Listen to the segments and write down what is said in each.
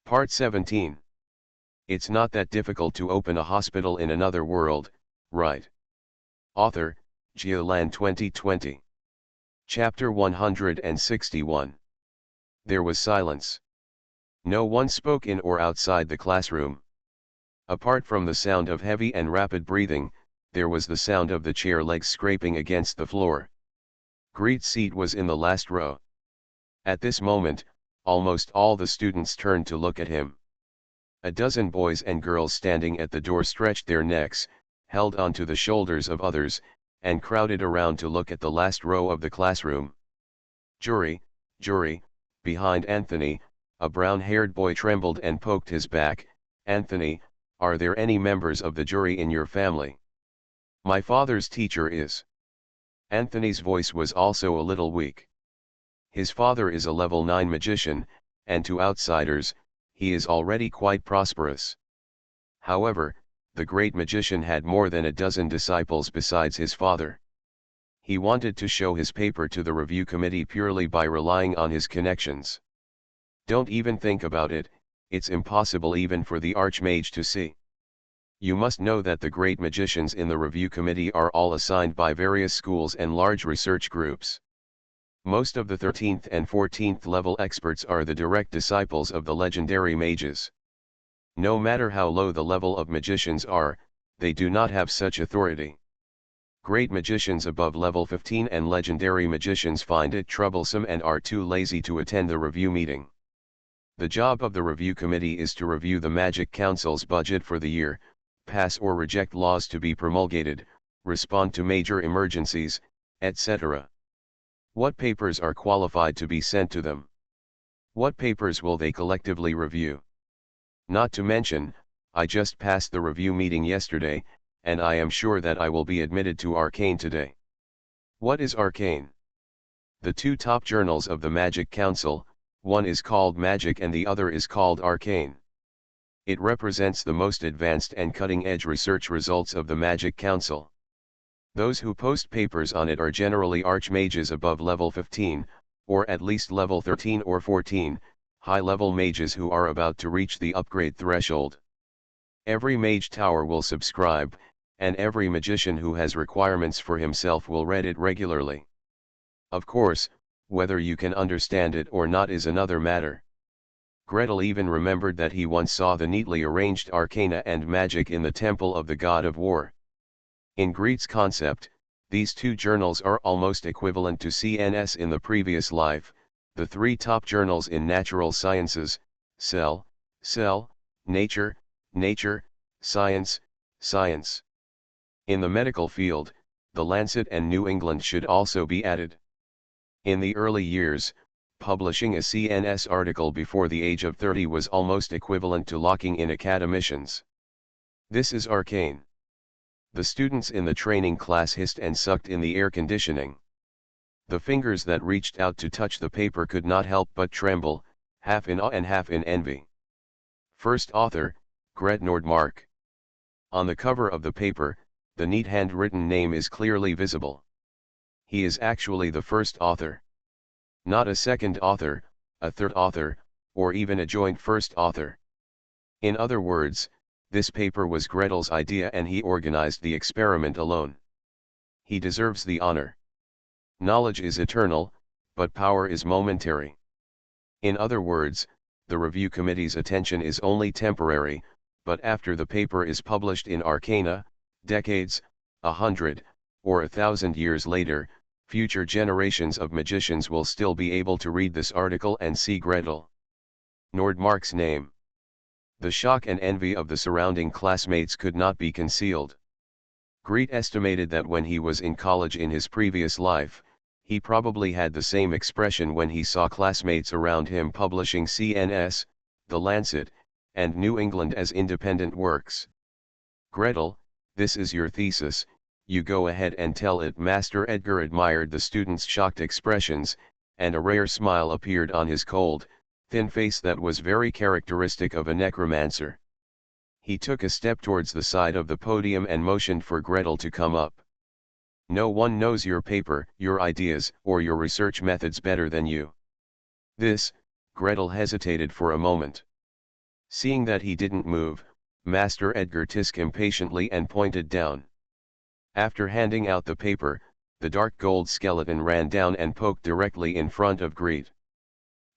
Part 17. It's not that difficult to open a hospital in another world, right? Author, Geoland 2020. Chapter 161. There was silence. No one spoke in or outside the classroom. Apart from the sound of heavy and rapid breathing, there was the sound of the chair legs scraping against the floor. Greet's seat was in the last row. At this moment, almost all the students turned to look at him. A dozen boys and girls standing at the door stretched their necks, held onto the shoulders of others, and crowded around to look at the last row of the classroom. Jury, behind Anthony, a brown-haired boy trembled and poked his back. Anthony, are there any members of the jury in your family? My father's teacher is. Anthony's voice was also a little weak. His father is a level 9 magician, and to outsiders, he is already quite prosperous. However, the great magician had more than a dozen disciples besides his father. He wanted to show his paper to the review committee purely by relying on his connections. Don't even think about it, it's impossible even for the archmage to see. You must know that the great magicians in the review committee are all assigned by various schools and large research groups. Most of the 13th and 14th level experts are the direct disciples of the legendary mages. No matter how low the level of magicians are, they do not have such authority. Great magicians above level 15 and legendary magicians find it troublesome and are too lazy to attend the review meeting. The job of the review committee is to review the Magic Council's budget for the year, pass or reject laws to be promulgated, respond to major emergencies, etc. What papers are qualified to be sent to them? What papers will they collectively review? Not to mention, I just passed the review meeting yesterday, and I am sure that I will be admitted to Arcane today. What is Arcane? The two top journals of the Magic Council, one is called Magic and the other is called Arcane. It represents the most advanced and cutting-edge research results of the Magic Council. Those who post papers on it are generally archmages above level 15, or at least level 13 or 14, high-level mages who are about to reach the upgrade threshold. Every mage tower will subscribe, and every magician who has requirements for himself will read it regularly. Of course, whether you can understand it or not is another matter. Gretel even remembered that he once saw the neatly arranged arcana and magic in the temple of the god of war. In Greet's concept, these two journals are almost equivalent to CNS in the previous life, the three top journals in natural sciences, Cell, Nature, Science. In the medical field, the Lancet and New England should also be added. In the early years, publishing a CNS article before the age of 30 was almost equivalent to locking in academicians. This is Arcane. The students in the training class hissed and sucked in the air conditioning. The fingers that reached out to touch the paper could not help but tremble, half in awe and half in envy. First author, Gret Nordmark. On the cover of the paper, the neat handwritten name is clearly visible. He is actually the first author. Not a second author, a third author, or even a joint first author. In other words, this paper was Gretel's idea and he organized the experiment alone. He deserves the honor. Knowledge is eternal, but power is momentary. In other words, the review committee's attention is only temporary, but after the paper is published in Arcana, decades, 100, or 1,000 years later, future generations of magicians will still be able to read this article and see Gretel Nordmark's name. The shock and envy of the surrounding classmates could not be concealed. Greet estimated that when he was in college in his previous life, he probably had the same expression when he saw classmates around him publishing CNS, The Lancet, and New England as independent works. Gretel, this is your thesis, you go ahead and tell it. Master Edgar admired the student's shocked expressions, and a rare smile appeared on his cold, thin face that was very characteristic of a necromancer. He took a step towards the side of the podium and motioned for Gretel to come up. No one knows your paper, your ideas, or your research methods better than you. Gretel hesitated for a moment. Seeing that he didn't move, Master Edgar tisked impatiently and pointed down. After handing out the paper, the dark gold skeleton ran down and poked directly in front of Greed.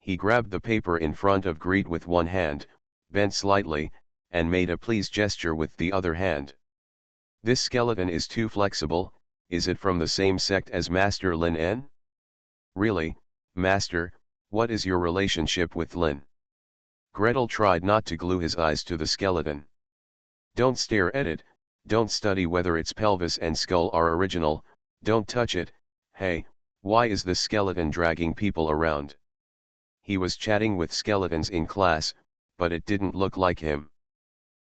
He grabbed the paper in front of Greed with one hand, bent slightly, and made a please gesture with the other hand. This skeleton is too flexible. Is it from the same sect as Master Lin N? Really, Master, what is your relationship with Lin? Gretel tried not to glue his eyes to the skeleton. Don't stare at it, don't study whether its pelvis and skull are original, don't touch it. Hey, why is the skeleton dragging people around? He was chatting with skeletons in class, but it didn't look like him.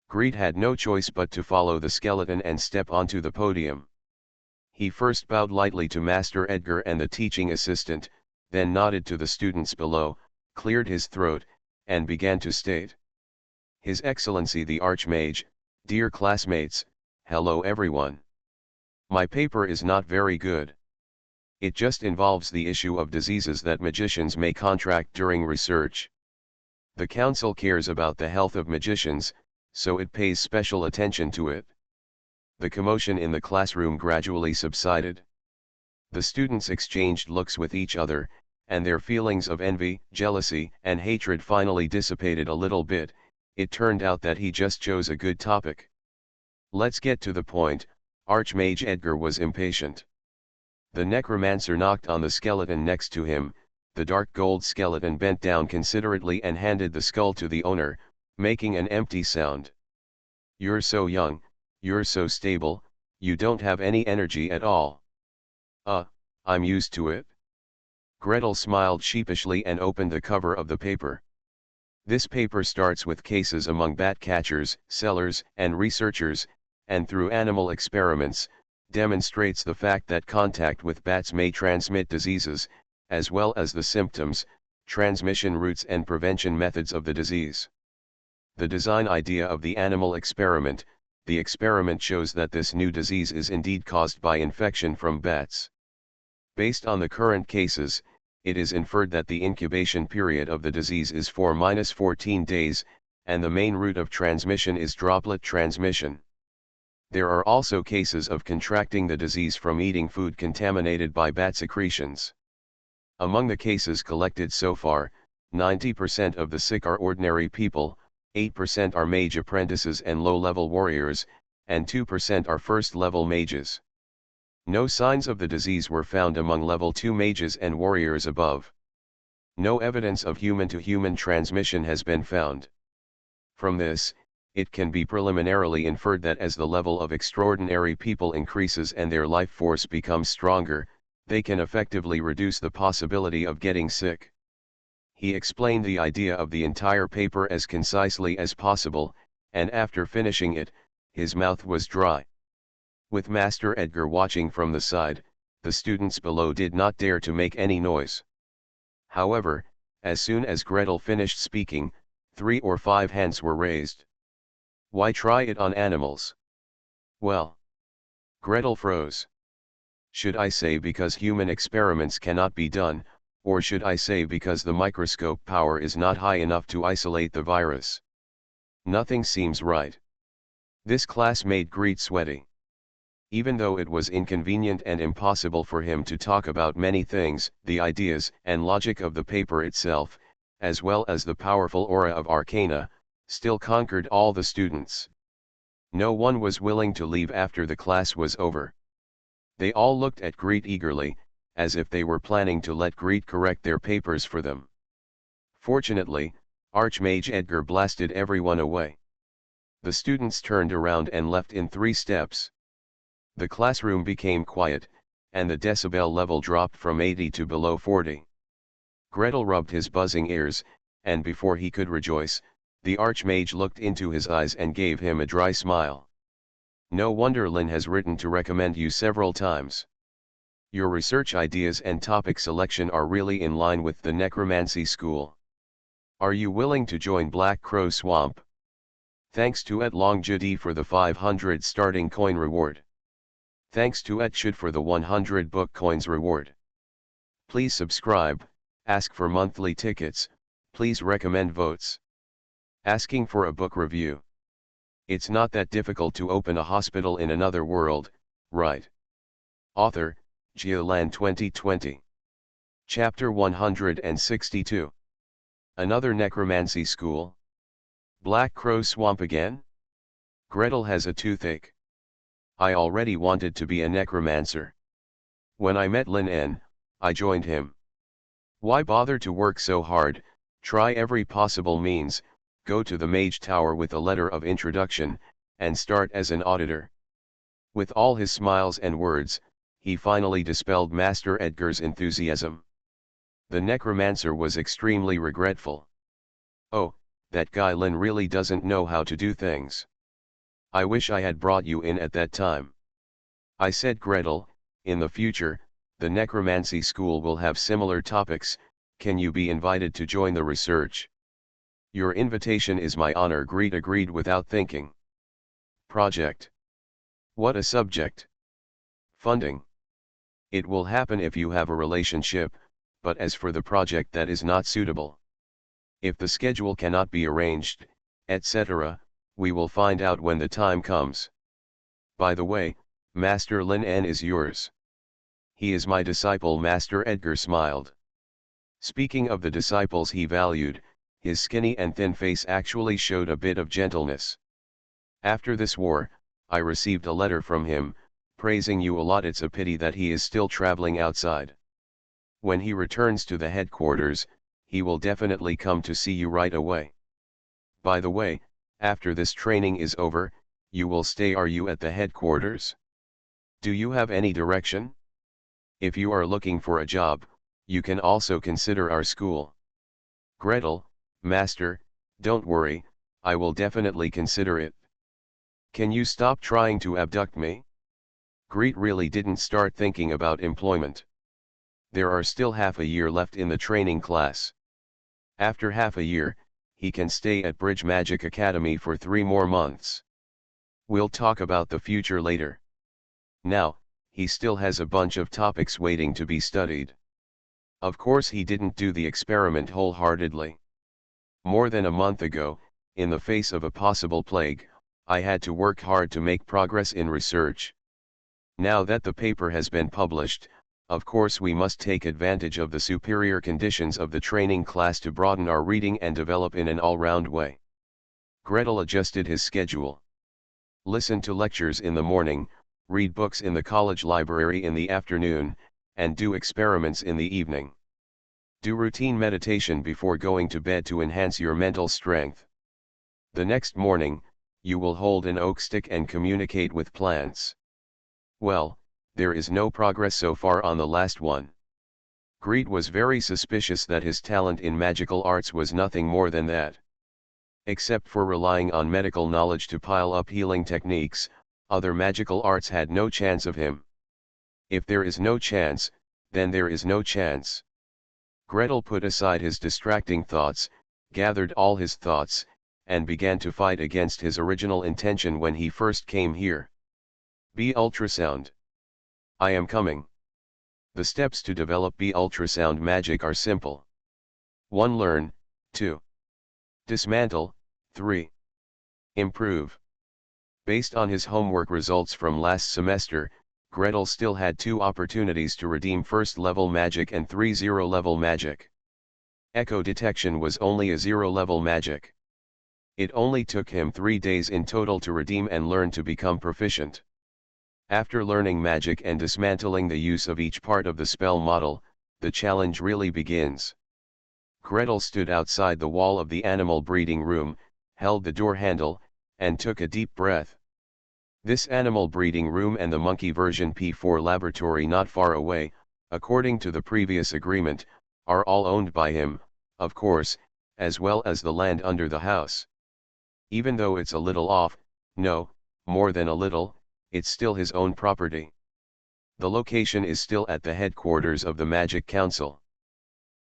Greed had no choice but to follow the skeleton and step onto the podium. He first bowed lightly to Master Edgar and the teaching assistant, then nodded to the students below, cleared his throat, and began to state. His Excellency the Archmage, dear classmates, hello everyone. My paper is not very good. It just involves the issue of diseases that magicians may contract during research. The council cares about the health of magicians, so it pays special attention to it. The commotion in the classroom gradually subsided. The students exchanged looks with each other, and their feelings of envy, jealousy, and hatred finally dissipated a little bit. It turned out that he just chose a good topic. Let's get to the point. Archmage Edgar was impatient. The necromancer knocked on the skeleton next to him. The dark gold skeleton bent down considerately and handed the skull to the owner, making an empty sound. You're so young, you're so stable, you don't have any energy at all. I'm used to it. Gretel smiled sheepishly and opened the cover of the paper. This paper starts with cases among bat catchers, sellers, and researchers, and through animal experiments, demonstrates the fact that contact with bats may transmit diseases, as well as the symptoms, transmission routes and prevention methods of the disease. The design idea of the animal experiment: the experiment shows that this new disease is indeed caused by infection from bats. Based on the current cases, it is inferred that the incubation period of the disease is 4-14 days, and the main route of transmission is droplet transmission. There are also cases of contracting the disease from eating food contaminated by bat secretions. Among the cases collected so far, 90% of the sick are ordinary people, 8% are mage apprentices and low-level warriors, and 2% are first-level mages. No signs of the disease were found among level 2 mages and warriors above. No evidence of human-to-human transmission has been found. From this, it can be preliminarily inferred that as the level of extraordinary people increases and their life force becomes stronger, they can effectively reduce the possibility of getting sick. He explained the idea of the entire paper as concisely as possible, and after finishing it, his mouth was dry. With Master Edgar watching from the side, the students below did not dare to make any noise. However, as soon as Gretel finished speaking, 3 or 5 hands were raised. Why try it on animals? Well. Gretel froze. Should I say because human experiments cannot be done, or should I say because the microscope power is not high enough to isolate the virus? Nothing seems right. This class made Greet sweaty. Even though it was inconvenient and impossible for him to talk about many things, the ideas and logic of the paper itself, as well as the powerful aura of Arcana, still conquered all the students. No one was willing to leave after the class was over. They all looked at Greet eagerly, as if they were planning to let Greet correct their papers for them. Fortunately, Archmage Edgar blasted everyone away. The students turned around and left in 3 steps. The classroom became quiet, and the decibel level dropped from 80 to below 40. Gretel rubbed his buzzing ears, and before he could rejoice, the Archmage looked into his eyes and gave him a dry smile. No wonder Lin has written to recommend you several times. Your research ideas and topic selection are really in line with the necromancy school. Are you willing to join Black Crow Swamp? Thanks to Et Long Judi for the 500 starting coin reward. Thanks to Et Chud for the 100 book coins reward. Please subscribe, ask for monthly tickets, please recommend votes. Asking for a book review. It's not that difficult to open a hospital in another world, right? Author, Giolan 2020. Chapter 162. Another necromancy school? Black Crow Swamp again? Gretel has a toothache. I already wanted to be a necromancer. When I met Lin En, I joined him. Why bother to work so hard, try every possible means, go to the Mage Tower with a letter of introduction, and start as an auditor. With all his smiles and words, he finally dispelled Master Edgar's enthusiasm. The necromancer was extremely regretful. Oh, that guy Lin really doesn't know how to do things. I wish I had brought you in at that time. I said, Gretel, in the future, the necromancy school will have similar topics, can you be invited to join the research? Your invitation is my honor. Greet agreed without thinking. Project. What a subject. Funding. It will happen if you have a relationship, but as for the project, that is not suitable. If the schedule cannot be arranged, etc., we will find out when the time comes. By the way, Master Lin En is yours. He is my disciple. Master Edgar smiled. Speaking of the disciples he valued, his skinny and thin face actually showed a bit of gentleness. After this war, I received a letter from him, praising you a lot. It's a pity that he is still traveling outside. When he returns to the headquarters, he will definitely come to see you right away. By the way, after this training is over, you will stay. Are you at the headquarters? Do you have any direction? If you are looking for a job, you can also consider our school. Gretel, Master, don't worry, I will definitely consider it. Can you stop trying to abduct me? Greet really didn't start thinking about employment. There are still half a year left in the training class. After half a year, he can stay at Bridge Magic Academy for 3 more months. We'll talk about the future later. Now, he still has a bunch of topics waiting to be studied. Of course, he didn't do the experiment wholeheartedly. More than a month ago, in the face of a possible plague, I had to work hard to make progress in research. Now that the paper has been published, of course we must take advantage of the superior conditions of the training class to broaden our reading and develop in an all-round way. Gretel adjusted his schedule. Listen to lectures in the morning, read books in the college library in the afternoon, and do experiments in the evening. Do routine meditation before going to bed to enhance your mental strength. The next morning, you will hold an oak stick and communicate with plants. Well, there is no progress so far on the last one. Greet was very suspicious that his talent in magical arts was nothing more than that. Except for relying on medical knowledge to pile up healing techniques, other magical arts had no chance of him. If there is no chance, then there is no chance. Gretel put aside his distracting thoughts, gathered all his thoughts, and began to fight against his original intention when he first came here. B ultrasound. I am coming. The steps to develop B ultrasound magic are simple. 1. Learn. 2. Dismantle. 3. Improve. Based on his homework results from last semester, Gretel still had 2 opportunities to redeem first-level magic and 3 zero-level magic. Echo detection was only a 0-level magic. It only took him 3 days in total to redeem and learn to become proficient. After learning magic and dismantling the use of each part of the spell model, the challenge really begins. Gretel stood outside the wall of the animal breeding room, held the door handle, and took a deep breath. This animal breeding room and the monkey version P4 laboratory not far away, according to the previous agreement, are all owned by him, of course, as well as the land under the house. Even though it's a little off, no, more than a little, it's still his own property. The location is still at the headquarters of the Magic Council.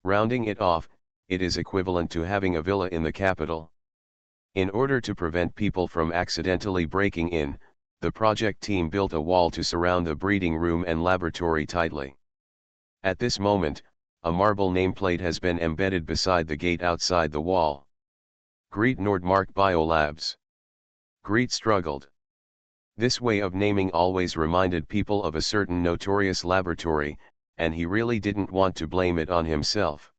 Rounding it off, it is equivalent to having a villa in the capital. In order to prevent people from accidentally breaking in, the project team built a wall to surround the breeding room and laboratory tightly. At this moment, a marble nameplate has been embedded beside the gate outside the wall. Greet Nordmark Biolabs. Greet struggled. This way of naming always reminded people of a certain notorious laboratory, and he really didn't want to blame it on himself.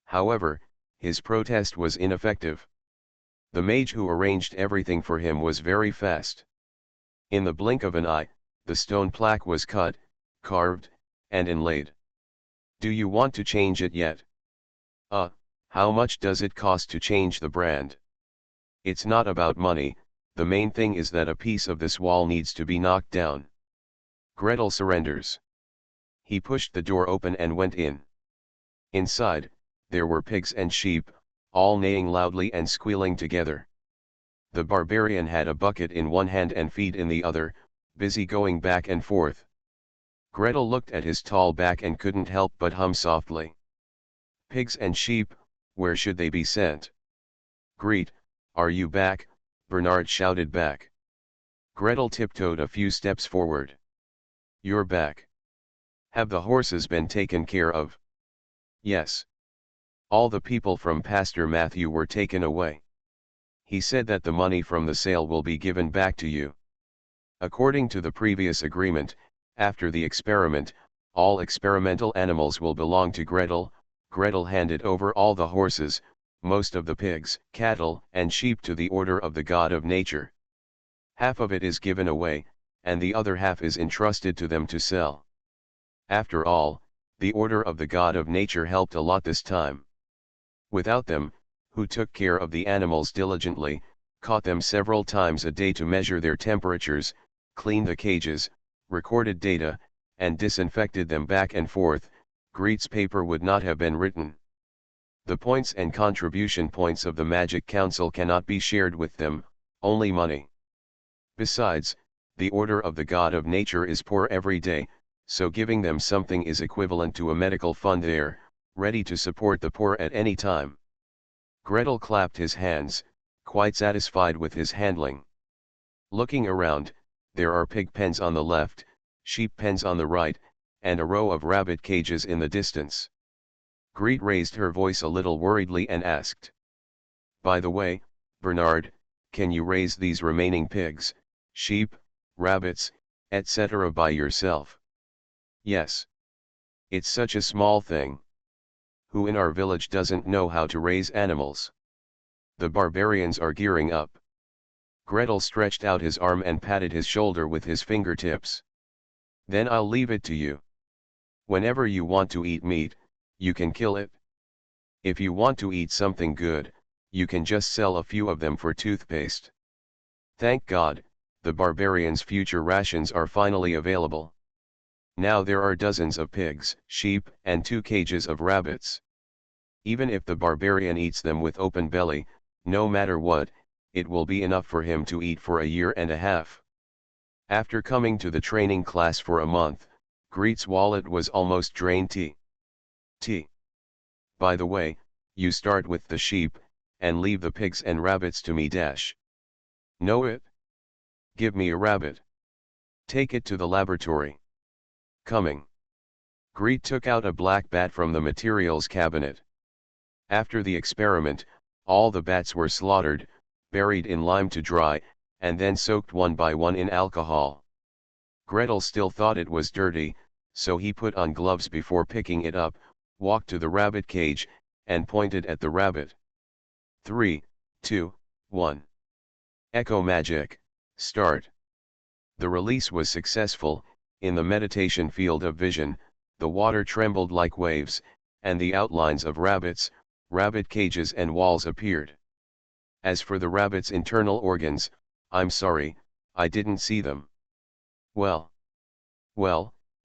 However, his protest was ineffective. The mage who arranged everything for him was very fast. In the blink of an eye, the stone plaque was cut, carved, and inlaid. Do you want to change it yet? How much does it cost to change the brand? It's not about money, the main thing is that a piece of this wall needs to be knocked down. Gretel surrenders. He pushed the door open and went in. Inside, there were pigs and sheep, all neighing loudly and squealing together. The barbarian had a bucket in one hand and feet in the other, busy going back and forth. Gretel looked at his tall back and couldn't help but hum softly. Pigs and sheep, where should they be sent? Greet, are you back? Bernard shouted back. Gretel tiptoed a few steps forward. You're back. Have the horses been taken care of? Yes. All the people from Pastor Matthew were taken away. He said that the money from the sale will be given back to you. According to the previous agreement, after the experiment, all experimental animals will belong to Gretel. Gretel handed over all the horses, most of the pigs, cattle, and sheep to the order of the god of nature. Half of it is given away, and the other half is entrusted to them to sell. After all, the order of the god of nature helped a lot this time. Without them, who took care of the animals diligently, caught them several times a day to measure their temperatures, cleaned the cages, recorded data, and disinfected them back and forth, Greet's paper would not have been written. The points and contribution points of the Magic Council cannot be shared with them, only money. Besides, the order of the god of nature is poor every day, so giving them something is equivalent to a medical fund there, ready to support the poor at any time. Gretel clapped his hands, quite satisfied with his handling. Looking around, there are pig pens on the left, sheep pens on the right, and a row of rabbit cages in the distance. Greet raised her voice a little worriedly and asked. By the way, Bernard, can you raise these remaining pigs, sheep, rabbits, etc. by yourself? Yes. It's such a small thing. Who in our village doesn't know how to raise animals? The barbarians are gearing up. Gretel stretched out his arm and patted his shoulder with his fingertips. Then I'll leave it to you. Whenever you want to eat meat, you can kill it. If you want to eat something good, you can just sell a few of them for toothpaste. Thank God, the barbarians' future rations are finally available. Now there are dozens of pigs, sheep, and 2 cages of rabbits. Even if the barbarian eats them with open belly, no matter what, it will be enough for him to eat for a year and a half. After coming to the training class for a month, Greet's wallet was almost drained. By the way, you start with the sheep, and leave the pigs and rabbits to me. Know it? Give me a rabbit. Take it to the laboratory. Coming. Greet took out a black bat from the materials cabinet. After the experiment, all the bats were slaughtered, buried in lime to dry, and then soaked one by one in alcohol. Gretel still thought it was dirty, so he put on gloves before picking it up, walked to the rabbit cage, and pointed at the rabbit. 3, 2, 1. Echo magic, start. The release was successful. In the meditation field of vision, the water trembled like waves, and the outlines of rabbits, rabbit cages and walls appeared. As for the rabbit's internal organs, I'm sorry, I didn't see them. Well,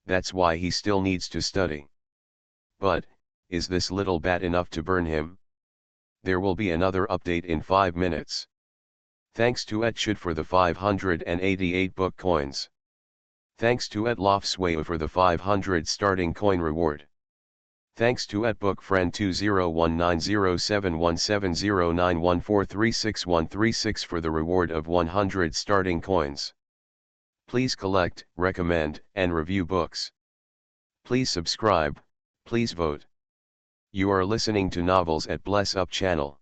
that's why he still needs to study. But, is this little bat enough to burn him? There will be another update in 5 minutes. Thanks to Etchud for the 588 book coins. Thanks to @Lofsway for the 500 starting coin reward. Thanks to @Bookfriend 20190717091436136136 for the reward of 100 starting coins. Please collect, recommend, and review books. Please subscribe, please vote. You are listening to Novels at Bless Up channel.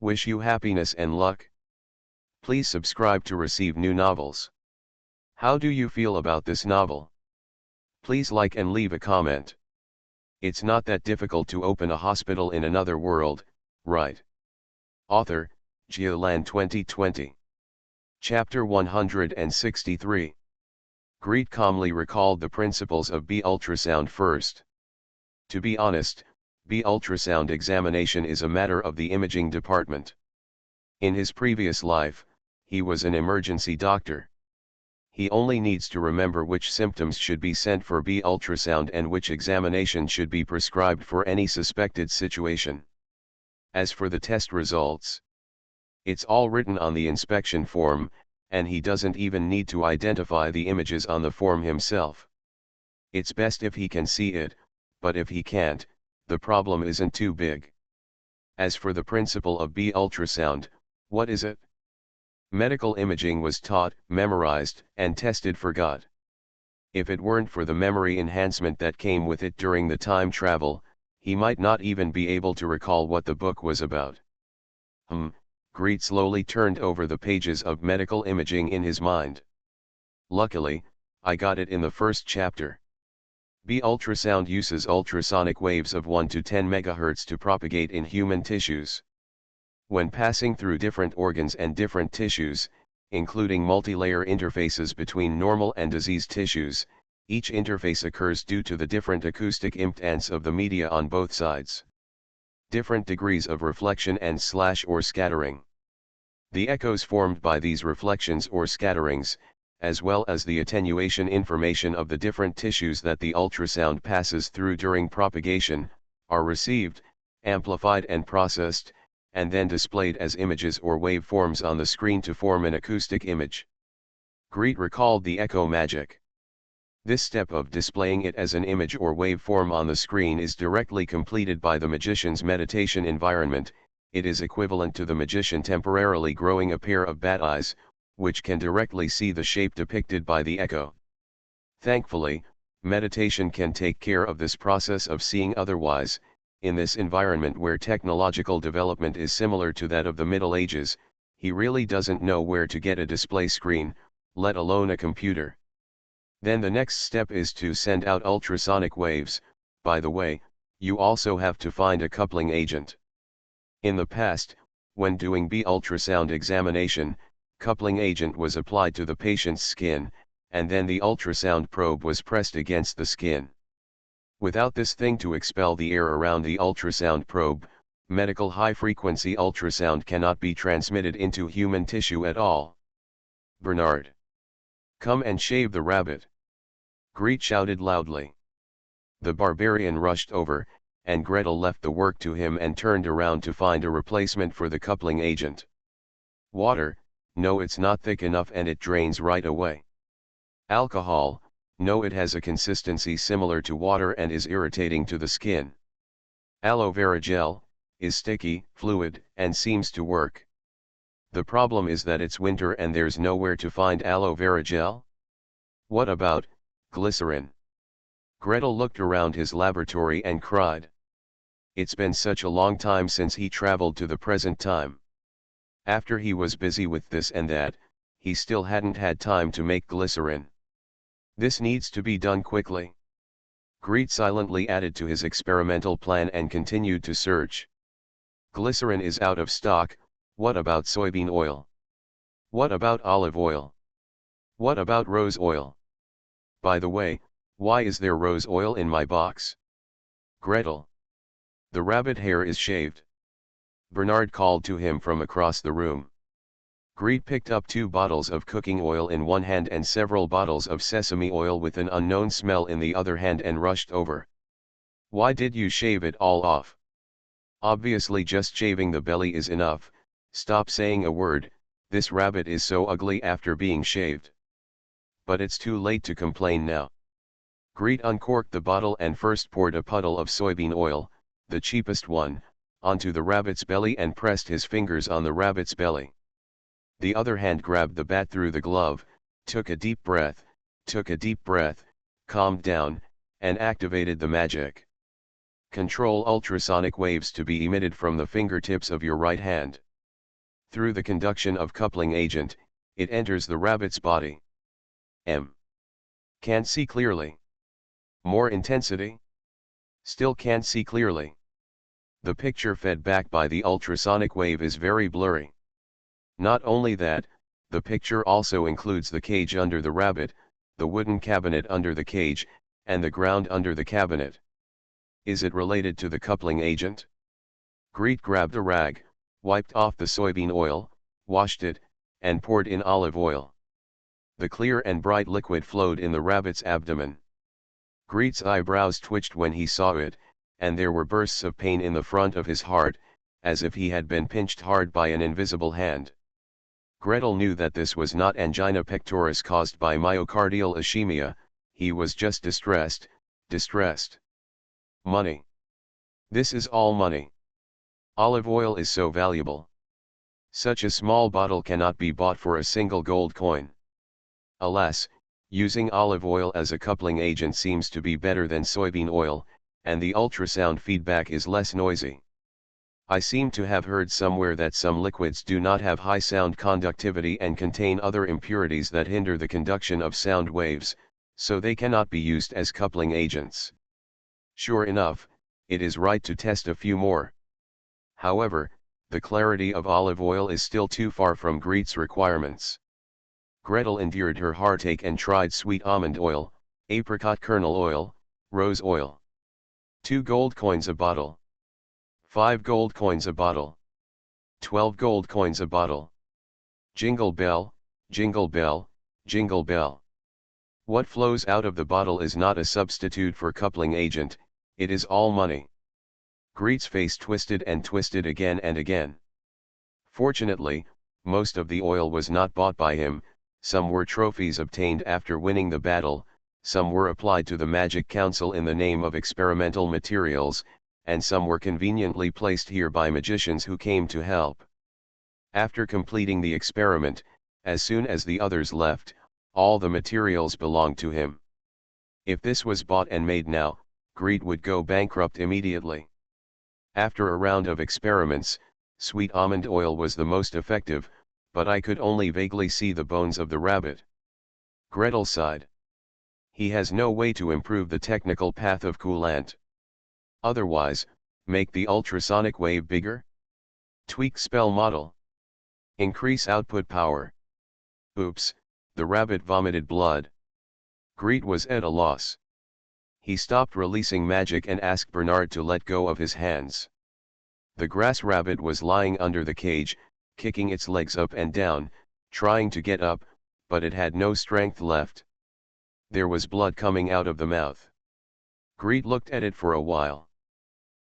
Wish you happiness and luck. Please subscribe to receive new novels. How do you feel about this novel? Please like and leave a comment. It's not that difficult to open a hospital in another world, right? Author, Geoland 2020. Chapter 163. Greet calmly recalled the principles of B ultrasound first. To be honest, B ultrasound examination is a matter of the imaging department. In his previous life, he was an emergency doctor. He only needs to remember which symptoms should be sent for B ultrasound and which examination should be prescribed for any suspected situation. As for the test results, it's all written on the inspection form, and he doesn't even need to identify the images on the form himself. It's best if he can see it, but if he can't, the problem isn't too big. As for the principle of B ultrasound, what is it? Medical imaging was taught, memorized, and tested for God. If it weren't for the memory enhancement that came with it during the time travel, he might not even be able to recall what the book was about. Greet slowly turned over the pages of medical imaging in his mind. Luckily, I got it in the first chapter. B ultrasound uses ultrasonic waves of 1 to 10 MHz to propagate in human tissues. When passing through different organs and different tissues, including multi-layer interfaces between normal and diseased tissues, each interface occurs due to the different acoustic impedance of the media on both sides. Different degrees of reflection and or scattering. The echoes formed by these reflections or scatterings, as well as the attenuation information of the different tissues that the ultrasound passes through during propagation, are received, amplified and processed, and then displayed as images or waveforms on the screen to form an acoustic image. Greet recalled the echo magic. This step of displaying it as an image or waveform on the screen is directly completed by the magician's meditation environment. It is equivalent to the magician temporarily growing a pair of bat eyes, which can directly see the shape depicted by the echo. Thankfully, meditation can take care of this process of seeing otherwise. In this environment where technological development is similar to that of the Middle Ages, he really doesn't know where to get a display screen, let alone a computer. Then the next step is to send out ultrasonic waves. By the way, you also have to find a coupling agent. In the past, when doing B ultrasound examination, coupling agent was applied to the patient's skin, and then the ultrasound probe was pressed against the skin. Without this thing to expel the air around the ultrasound probe, medical high-frequency ultrasound cannot be transmitted into human tissue at all. Bernard, come and shave the rabbit. Greet shouted loudly. The barbarian rushed over, and Gretel left the work to him and turned around to find a replacement for the coupling agent. Water, no, it's not thick enough and it drains right away. Alcohol, no, it has a consistency similar to water and is irritating to the skin. Aloe vera gel, is sticky, fluid, and seems to work. The problem is that it's winter and there's nowhere to find aloe vera gel. What about glycerin? Gretel looked around his laboratory and cried. It's been such a long time since he traveled to the present time. After he was busy with this and that, he still hadn't had time to make glycerin. This needs to be done quickly. Greet silently added to his experimental plan and continued to search. Glycerin is out of stock. What about soybean oil? What about olive oil? What about rose oil? By the way, why is there rose oil in my box? Gretel. The rabbit hair is shaved. Bernard called to him from across the room. Greet picked up 2 bottles of cooking oil in one hand and several bottles of sesame oil with an unknown smell in the other hand and rushed over. Why did you shave it all off? Obviously just shaving the belly is enough. Stop saying a word, this rabbit is so ugly after being shaved. But it's too late to complain now. Greet uncorked the bottle and first poured a puddle of soybean oil, the cheapest one, onto the rabbit's belly and pressed his fingers on the rabbit's belly. The other hand grabbed the bat through the glove, took a deep breath, calmed down, and activated the magic. Control ultrasonic waves to be emitted from the fingertips of your right hand. Through the conduction of coupling agent, it enters the rabbit's body. M. Can't see clearly. More intensity? Still can't see clearly. The picture fed back by the ultrasonic wave is very blurry. Not only that, the picture also includes the cage under the rabbit, the wooden cabinet under the cage, and the ground under the cabinet. Is it related to the coupling agent? Greet grabbed a rag, wiped off the soybean oil, washed it, and poured in olive oil. The clear and bright liquid flowed in the rabbit's abdomen. Greet's eyebrows twitched when he saw it, and there were bursts of pain in the front of his heart, as if he had been pinched hard by an invisible hand. Gretel knew that this was not angina pectoris caused by myocardial ischemia, he was just distressed. Money. This is all money. Olive oil is so valuable. Such a small bottle cannot be bought for a single gold coin. Alas, using olive oil as a coupling agent seems to be better than soybean oil, and the ultrasound feedback is less noisy. I seem to have heard somewhere that some liquids do not have high sound conductivity and contain other impurities that hinder the conduction of sound waves, so they cannot be used as coupling agents. Sure enough, it is right to test a few more. However, the clarity of olive oil is still too far from Greet's requirements. Gretel endured her heartache and tried sweet almond oil, apricot kernel oil, rose oil. 2 gold coins a bottle. 5 gold coins a bottle. 12 gold coins a bottle. Jingle bell, jingle bell, jingle bell. What flows out of the bottle is not a substitute for coupling agent, it is all money. Greet's face twisted and twisted again and again. Fortunately, most of the oil was not bought by him, some were trophies obtained after winning the battle, some were applied to the Magic Council in the name of experimental materials, and some were conveniently placed here by magicians who came to help. After completing the experiment, as soon as the others left, all the materials belonged to him. If this was bought and made now, Greet would go bankrupt immediately. After a round of experiments, sweet almond oil was the most effective, but I could only vaguely see the bones of the rabbit. Gretel sighed. He has no way to improve the technical path of coolant. Otherwise, make the ultrasonic wave bigger? Tweak spell model. Increase output power. Oops, the rabbit vomited blood. Greet was at a loss. He stopped releasing magic and asked Bernard to let go of his hands. The grass rabbit was lying under the cage, kicking its legs up and down, trying to get up, but it had no strength left. There was blood coming out of the mouth. Greet looked at it for a while.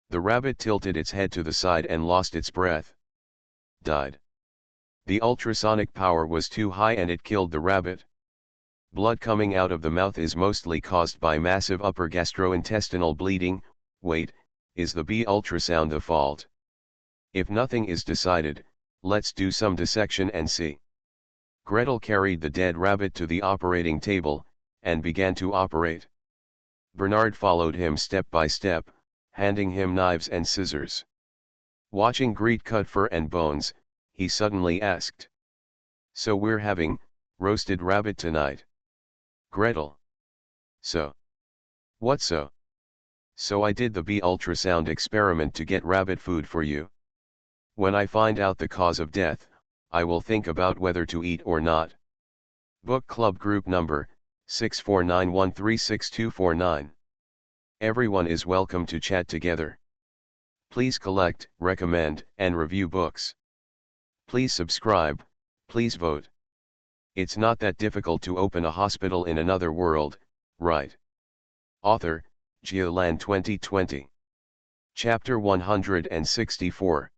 The rabbit tilted its head to the side and lost its breath. Died. The ultrasonic power was too high and it killed the rabbit. Blood coming out of the mouth is mostly caused by massive upper gastrointestinal bleeding. Wait, is the B ultrasound the fault? If nothing is decided, let's do some dissection and see. Gretel carried the dead rabbit to the operating table, and began to operate. Bernard followed him step by step, handing him knives and scissors. Watching Greet cut fur and bones, he suddenly asked. So we're having roasted rabbit tonight? Gretel. So. What so? So I did the B ultrasound experiment to get rabbit food for you. When I find out the cause of death, I will think about whether to eat or not. Book Club Group Number, 649136249. Everyone is welcome to chat together. Please collect, recommend, and review books. Please subscribe, please vote. It's not that difficult to open a hospital in another world, right? Author, Geoland 2020. Chapter 164.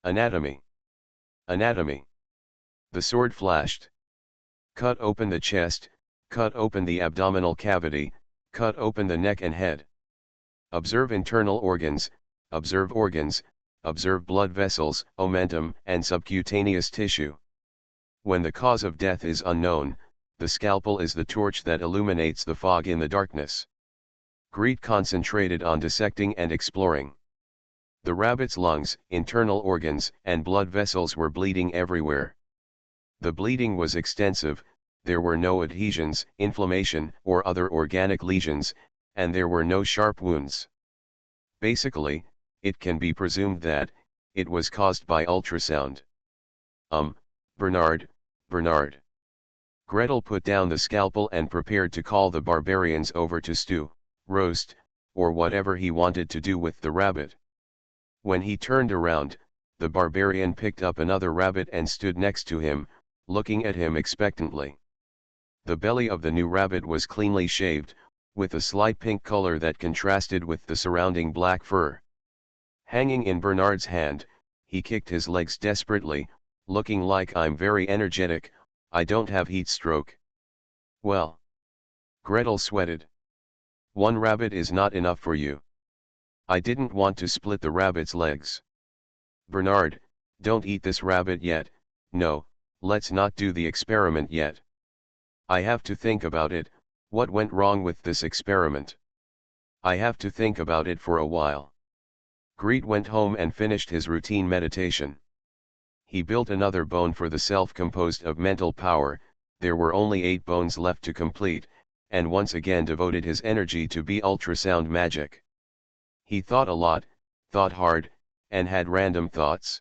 Anatomy. Anatomy. The sword flashed. Cut open the chest, cut open the abdominal cavity, cut open the neck and head. Observe internal organs, observe blood vessels, omentum, and subcutaneous tissue. When the cause of death is unknown, the scalpel is the torch that illuminates the fog in the darkness. Greet concentrated on dissecting and exploring. The rabbit's lungs, internal organs, and blood vessels were bleeding everywhere. The bleeding was extensive, there were no adhesions, inflammation, or other organic lesions, and there were no sharp wounds. Basically, it can be presumed that it was caused by ultrasound. Bernard. Gretel put down the scalpel and prepared to call the barbarians over to stew, roast, or whatever he wanted to do with the rabbit. When he turned around, the barbarian picked up another rabbit and stood next to him, looking at him expectantly. The belly of the new rabbit was cleanly shaved, with a slight pink color that contrasted with the surrounding black fur. Hanging in Bernard's hand, he kicked his legs desperately, looking like, "I'm very energetic, I don't have heat stroke." "Well." Gretel sweated. "One rabbit is not enough for you." "I didn't want to split the rabbit's legs." "Bernard, don't eat this rabbit yet, no, let's not do the experiment yet. I have to think about it, what went wrong with this experiment. I have to think about it for a while." Greet went home and finished his routine meditation. He built another bone for the self composed of mental power, there were only 8 bones left to complete, and once again devoted his energy to ultrasound magic. He thought a lot, thought hard, and had random thoughts.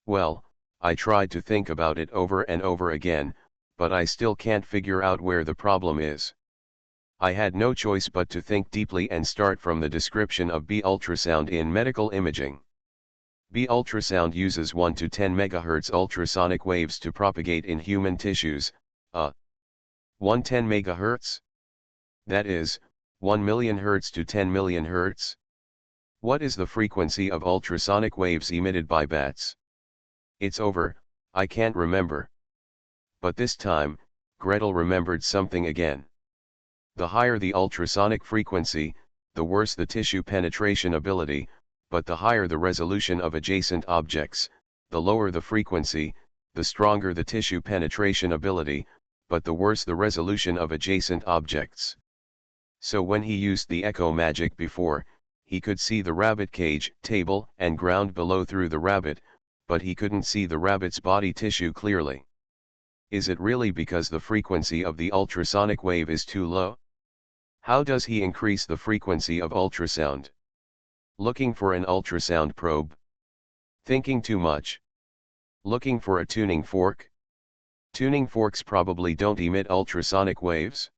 "Well, I tried to think about it over and over again, but I still can't figure out where the problem is. I had no choice but to think deeply and start from the description of ultrasound in medical imaging. Ultrasound uses 1 to 10 MHz ultrasonic waves to propagate in human tissues, 110 MHz? That is, 1 million Hz to 10 million Hz? What is the frequency of ultrasonic waves emitted by bats? It's over, I can't remember." But this time, Gretel remembered something again. The higher the ultrasonic frequency, the worse the tissue penetration ability, but the higher the resolution of adjacent objects, the lower the frequency, the stronger the tissue penetration ability, but the worse the resolution of adjacent objects. So when he used the echo magic before, he could see the rabbit cage, table, and ground below through the rabbit, but he couldn't see the rabbit's body tissue clearly. Is it really because the frequency of the ultrasonic wave is too low? How does he increase the frequency of ultrasound? Looking for an ultrasound probe? Thinking too much? Looking for a tuning fork? Tuning forks probably don't emit ultrasonic waves.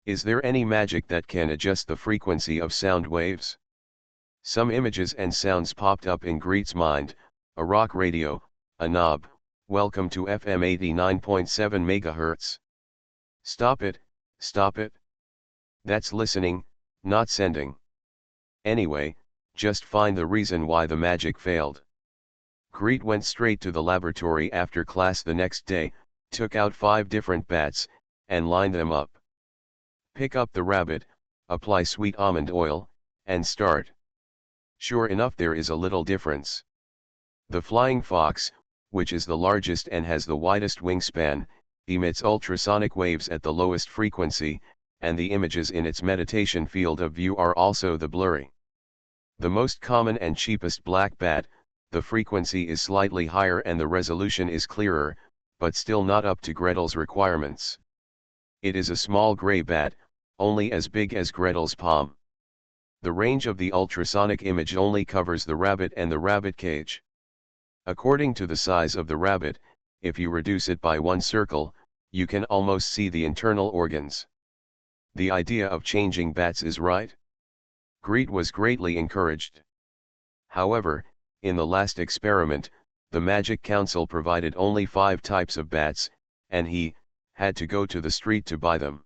Is there any magic that can adjust the frequency of sound waves? Some images and sounds popped up in Greet's mind: a rock radio, a knob, welcome to FM 89.7 MHz. Stop it, stop it. That's listening, not sending. Anyway, just find the reason why the magic failed. Greet went straight to the laboratory after class the next day, took out 5 different bats, and lined them up. Pick up the rabbit, apply sweet almond oil, and start. Sure enough, there is a little difference. The flying fox, which is the largest and has the widest wingspan, emits ultrasonic waves at the lowest frequency, and the images in its meditation field of view are also the blurry. The most common and cheapest black bat, the frequency is slightly higher and the resolution is clearer, but still not up to Gretel's requirements. It is a small gray bat, only as big as Gretel's palm. The range of the ultrasonic image only covers the rabbit and the rabbit cage. According to the size of the rabbit, if you reduce it by 1 circle, you can almost see the internal organs. The idea of changing bats is right. Greet was greatly encouraged. However, in the last experiment, the Magic Council provided only 5 types of bats, and he had to go to the street to buy them.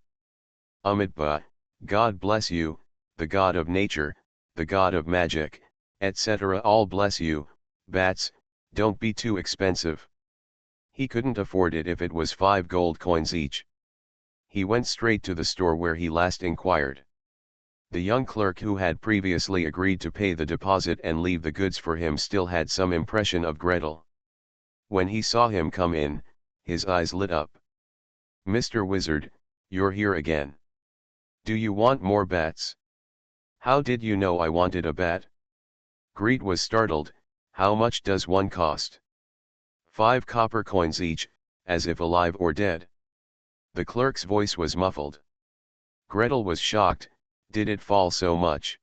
Amitabha, God bless you, the god of nature, the god of magic, etc. all bless you, bats, don't be too expensive. He couldn't afford it if it was 5 gold coins each. He went straight to the store where he last inquired. The young clerk who had previously agreed to pay the deposit and leave the goods for him still had some impression of Gretel. When he saw him come in, his eyes lit up. "Mr. Wizard, you're here again. Do you want more bats? How did you know I wanted a bat?" Greet was startled. How much does one cost? 5 copper coins each, as if alive or dead. The clerk's voice was muffled. Gretel was shocked. Did it fall so much?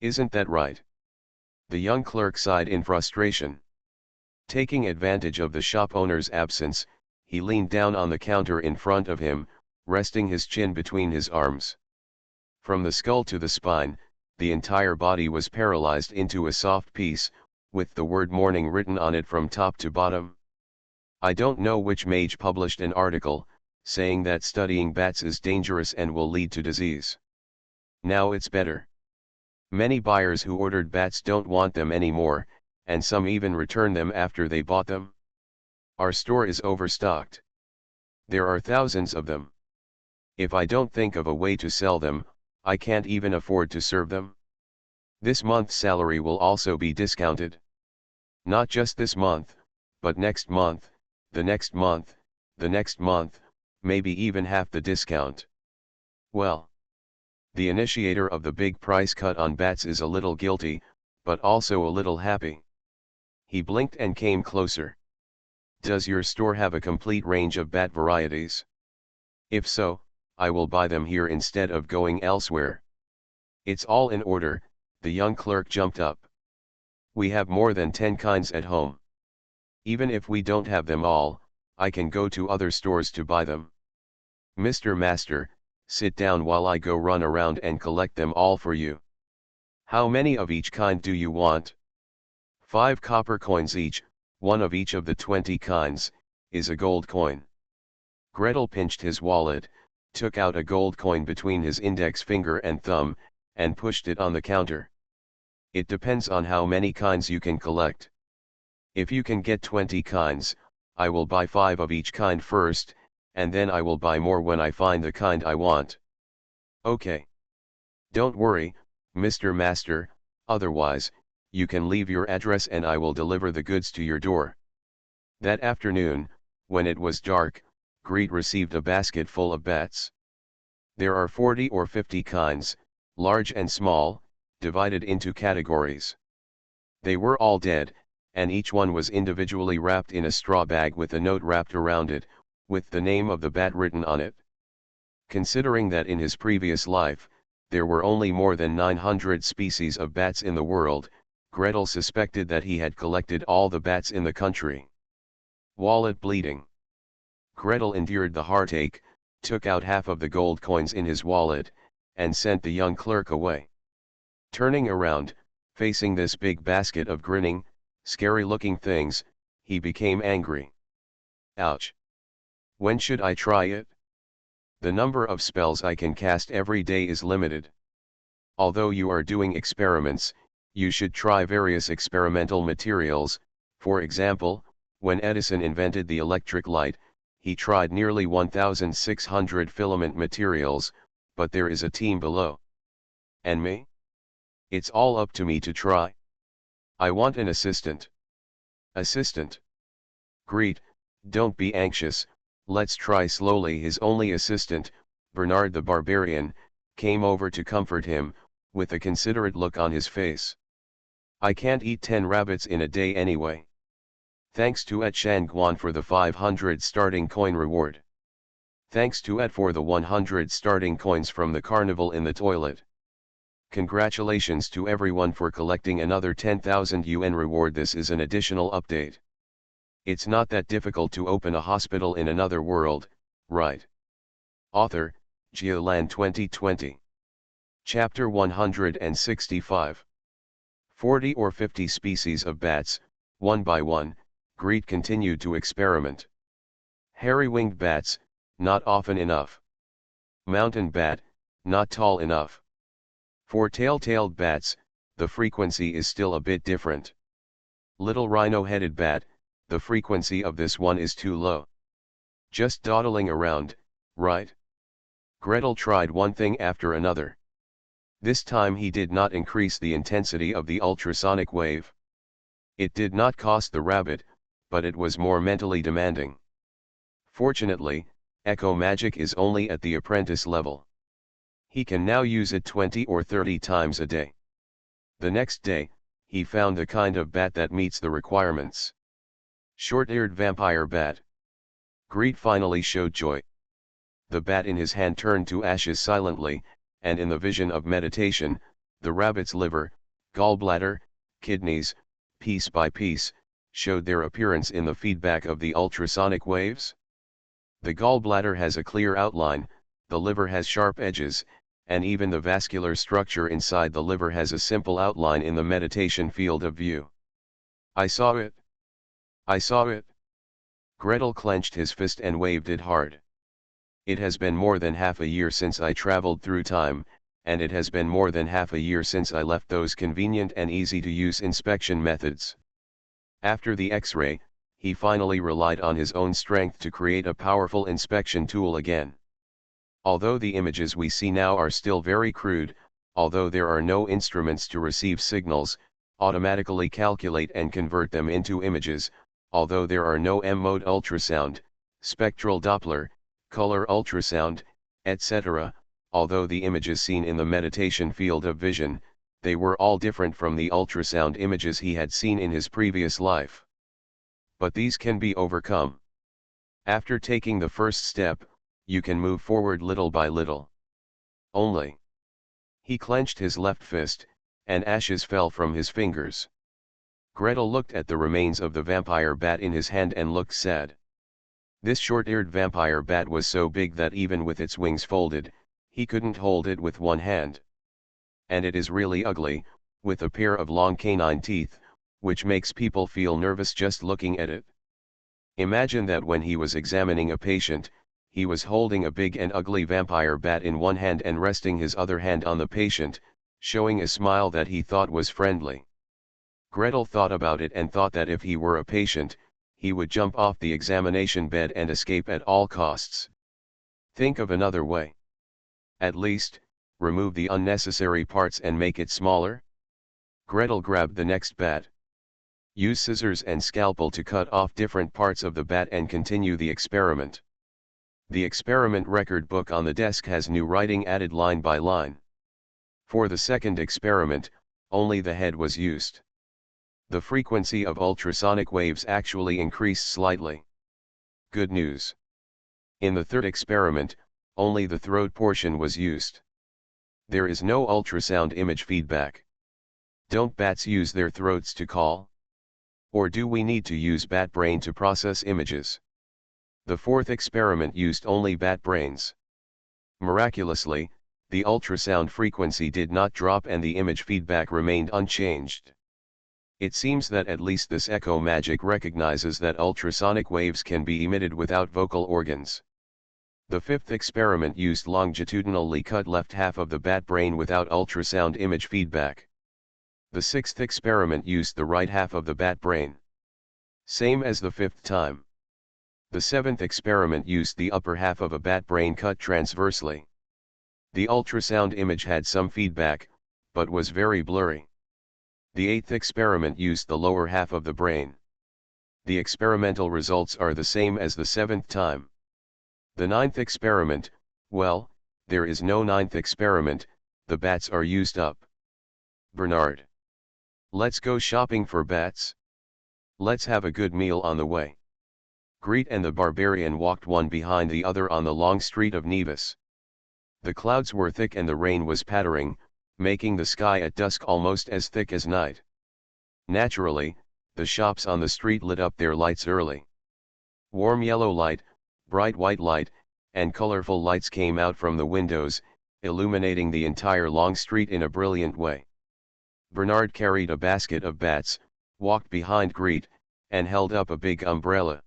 Isn't that right? The young clerk sighed in frustration. Taking advantage of the shop owner's absence, he leaned down on the counter in front of him, resting his chin between his arms. From the skull to the spine, the entire body was paralyzed into a soft piece, with the word morning written on it from top to bottom. I don't know which mage published an article, saying that studying bats is dangerous and will lead to disease. Now it's better. Many buyers who ordered bats don't want them anymore, and some even return them after they bought them. Our store is overstocked. There are thousands of them. If I don't think of a way to sell them, I can't even afford to serve them. This month's salary will also be discounted. Not just this month, but next month, the next month, the next month, maybe even half the discount. Well, the initiator of the big price cut on bats is a little guilty, but also a little happy. He blinked and came closer. Does your store have a complete range of bat varieties? If so, I will buy them here instead of going elsewhere. It's all in order. The young clerk jumped up. We have more than 10 kinds at home. Even if we don't have them all, I can go to other stores to buy them. Mr. Master, sit down while I go run around and collect them all for you. How many of each kind do you want? 5 copper coins each, one of each of the 20 kinds, is a gold coin. Gretel pinched his wallet, took out a gold coin between his index finger and thumb, and pushed it on the counter. It depends on how many kinds you can collect. If you can get 20 kinds, I will buy 5 of each kind first, and then I will buy more when I find the kind I want. Okay. Don't worry, Mr. Master, otherwise, you can leave your address and I will deliver the goods to your door. That afternoon, when it was dark, Greet received a basket full of bats. There are 40 or 50 kinds, large and small, divided into categories. They were all dead, and each one was individually wrapped in a straw bag with a note wrapped around it, with the name of the bat written on it. Considering that in his previous life, there were only more than 900 species of bats in the world, Gretel suspected that he had collected all the bats in the country. Wallet bleeding. Gretel endured the heartache, took out half of the gold coins in his wallet, and sent the young clerk away. Turning around, facing this big basket of grinning, scary-looking things, he became angry. Ouch! When should I try it? The number of spells I can cast every day is limited. Although you are doing experiments, you should try various experimental materials. For example, when Edison invented the electric light, he tried nearly 1,600 filament materials, but there is a team below. And me? It's all up to me to try. I want an assistant. Assistant? Greet, don't be anxious, let's try slowly. His only assistant, Bernard the Barbarian, came over to comfort him, with a considerate look on his face. I can't eat 10 rabbits in a day anyway. Thanks to Et Shangguan for the 500 starting coin reward. Thanks to Et for the 100 starting coins from the carnival in the toilet. Congratulations to everyone for collecting another 10,000 yuan reward. This is an additional update. It's not that difficult to open a hospital in another world, right? Author, Jiolan 2020. Chapter 165. 40 or 50 species of bats, one by one, Greet continued to experiment. Hairy-winged bats, not often enough. Mountain bat, not tall enough. For tail-tailed bats, the frequency is still a bit different. Little rhino-headed bat, the frequency of this one is too low. Just dawdling around, right? Gretel tried one thing after another. This time he did not increase the intensity of the ultrasonic wave. It did not cost the rabbit, but it was more mentally demanding. Fortunately, Echo Magic is only at the apprentice level. He can now use it 20 or 30 times a day. The next day, he found the kind of bat that meets the requirements. Short-eared vampire bat. Greet finally showed joy. The bat in his hand turned to ashes silently, and in the vision of meditation, the rabbit's liver, gallbladder, kidneys, piece by piece, showed their appearance in the feedback of the ultrasonic waves. The gallbladder has a clear outline, the liver has sharp edges, and even the vascular structure inside the liver has a simple outline in the meditation field of view. I saw it. I saw it. Gretel clenched his fist and waved it hard. It has been more than half a year since I traveled through time, and it has been more than half a year since I left those convenient and easy-to-use inspection methods. After the X-ray, he finally relied on his own strength to create a powerful inspection tool again. Although the images we see now are still very crude, although there are no instruments to receive signals, automatically calculate and convert them into images, although there are no M-mode ultrasound, spectral Doppler, color ultrasound, etc., although the images seen in the meditation field of vision, they were all different from the ultrasound images he had seen in his previous life. But these can be overcome. After taking the first step, you can move forward little by little. Only. He clenched his left fist, and ashes fell from his fingers. Gretel looked at the remains of the vampire bat in his hand and looked sad. This short-eared vampire bat was so big that even with its wings folded, he couldn't hold it with one hand. And it is really ugly, with a pair of long canine teeth, which makes people feel nervous just looking at it. Imagine that when he was examining a patient, he was holding a big and ugly vampire bat in one hand and resting his other hand on the patient, showing a smile that he thought was friendly. Gretel thought about it and thought that if he were a patient, he would jump off the examination bed and escape at all costs. Think of another way. At least, remove the unnecessary parts and make it smaller. Gretel grabbed the next bat. Use scissors and scalpel to cut off different parts of the bat and continue the experiment. The experiment record book on the desk has new writing added line by line. For the second experiment, only the head was used. The frequency of ultrasonic waves actually increased slightly. Good news. In the third experiment, only the throat portion was used. There is no ultrasound image feedback. Don't bats use their throats to call? Or do we need to use bat brain to process images? The fourth experiment used only bat brains. Miraculously, the ultrasound frequency did not drop and the image feedback remained unchanged. It seems that at least this echo magic recognizes that ultrasonic waves can be emitted without vocal organs. The fifth experiment used longitudinally cut left half of the bat brain without ultrasound image feedback. The sixth experiment used the right half of the bat brain. Same as the fifth time. The seventh experiment used the upper half of a bat brain cut transversely. The ultrasound image had some feedback, but was very blurry. The eighth experiment used the lower half of the brain. The experimental results are the same as the seventh time. The ninth experiment, well, there is no ninth experiment, the bats are used up. Bernard. Let's go shopping for bats. Let's have a good meal on the way. Greet and the barbarian walked one behind the other on the long street of Nevis. The clouds were thick and the rain was pattering, making the sky at dusk almost as thick as night. Naturally, the shops on the street lit up their lights early. Warm yellow light, bright white light, and colorful lights came out from the windows, illuminating the entire long street in a brilliant way. Bernard carried a basket of bats, walked behind Greet, and held up a big umbrella.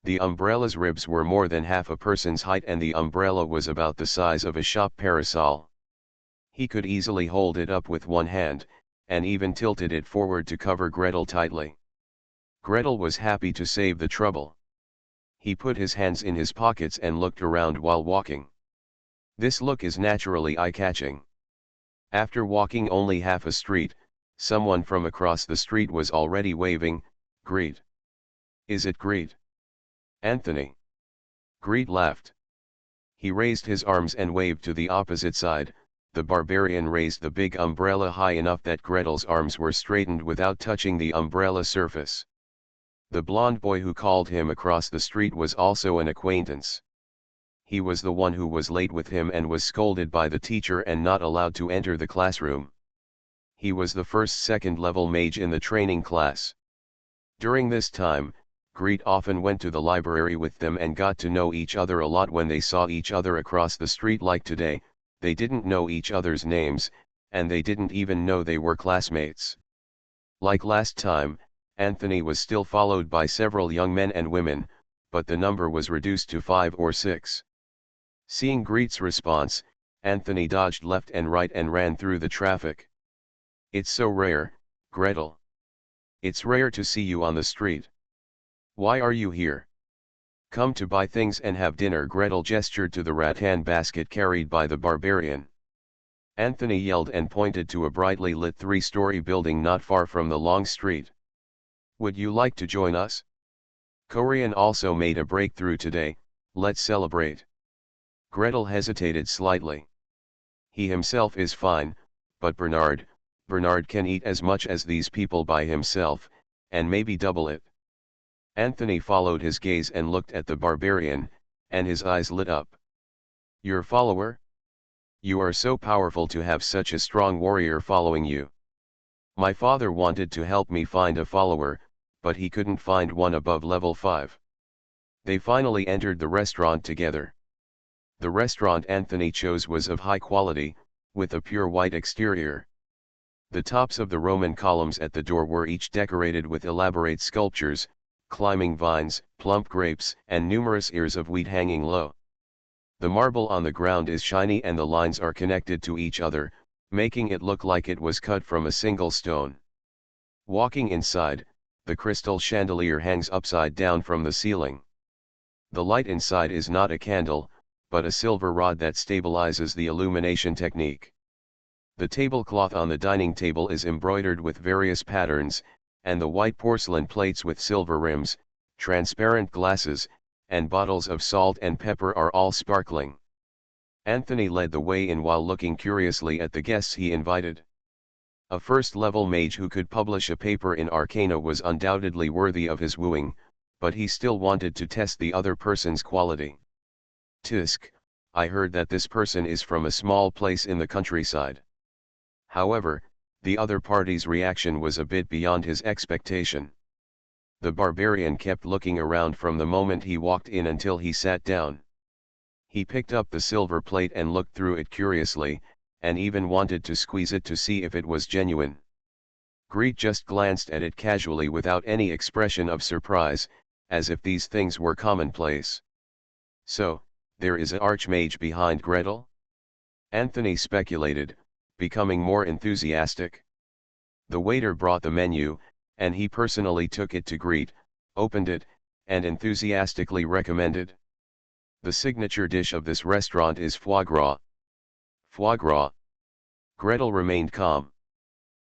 The umbrella's ribs were more than half a person's height and the umbrella was about the size of a shop parasol. He could easily hold it up with one hand, and even tilted it forward to cover Gretel tightly. Gretel was happy to save the trouble. He put his hands in his pockets and looked around while walking. This look is naturally eye-catching. After walking only half a street, someone from across the street was already waving, "Greet. Is it Greet? Anthony." Greet laughed. He raised his arms and waved to the opposite side, The barbarian raised the big umbrella high enough that Gretel's arms were straightened without touching the umbrella surface. The blond boy who called him across the street was also an acquaintance. He was the one who was late with him and was scolded by the teacher and not allowed to enter the classroom. He was the first second-level mage in the training class. During this time, Greet often went to the library with them and got to know each other a lot. When they saw each other across the street like today, they didn't know each other's names, and they didn't even know they were classmates. Like last time, Anthony was still followed by several young men and women, but the number was reduced to 5 or 6. Seeing Greet's response, Anthony dodged left and right and ran through the traffic. "It's so rare, Gretel. It's rare to see you on the street. Why are you here? Come to buy things and have dinner." Gretel gestured to the rattan basket carried by the barbarian. Anthony yelled and pointed to a brightly lit 3-story building not far from the long street. "Would you like to join us? Korean also made a breakthrough today, let's celebrate." Gretel hesitated slightly. He himself is fine, but Bernard can eat as much as these people by himself, and maybe double it. Anthony followed his gaze and looked at the barbarian, and his eyes lit up. "Your follower? You are so powerful to have such a strong warrior following you. My father wanted to help me find a follower, but he couldn't find one above level 5. They finally entered the restaurant together. The restaurant Anthony chose was of high quality, with a pure white exterior. The tops of the Roman columns at the door were each decorated with elaborate sculptures, climbing vines, plump grapes, and numerous ears of wheat hanging low. The marble on the ground is shiny and the lines are connected to each other, making it look like it was cut from a single stone. Walking inside, the crystal chandelier hangs upside down from the ceiling. The light inside is not a candle, but a silver rod that stabilizes the illumination technique. The tablecloth on the dining table is embroidered with various patterns, and the white porcelain plates with silver rims, transparent glasses, and bottles of salt and pepper are all sparkling. Anthony led the way in while looking curiously at the guests he invited. A first-level mage who could publish a paper in Arcana was undoubtedly worthy of his wooing, but he still wanted to test the other person's quality. "Tisk, I heard that this person is from a small place in the countryside." However, the other party's reaction was a bit beyond his expectation. The barbarian kept looking around from the moment he walked in until he sat down. He picked up the silver plate and looked through it curiously, and even wanted to squeeze it to see if it was genuine. Greet just glanced at it casually without any expression of surprise, as if these things were commonplace. "So, there is an archmage behind Gretel?" Anthony speculated, becoming more enthusiastic. The waiter brought the menu, and he personally took it to Greet, opened it, and enthusiastically recommended. "The signature dish of this restaurant is foie gras." "Foie gras?" Gretel remained calm.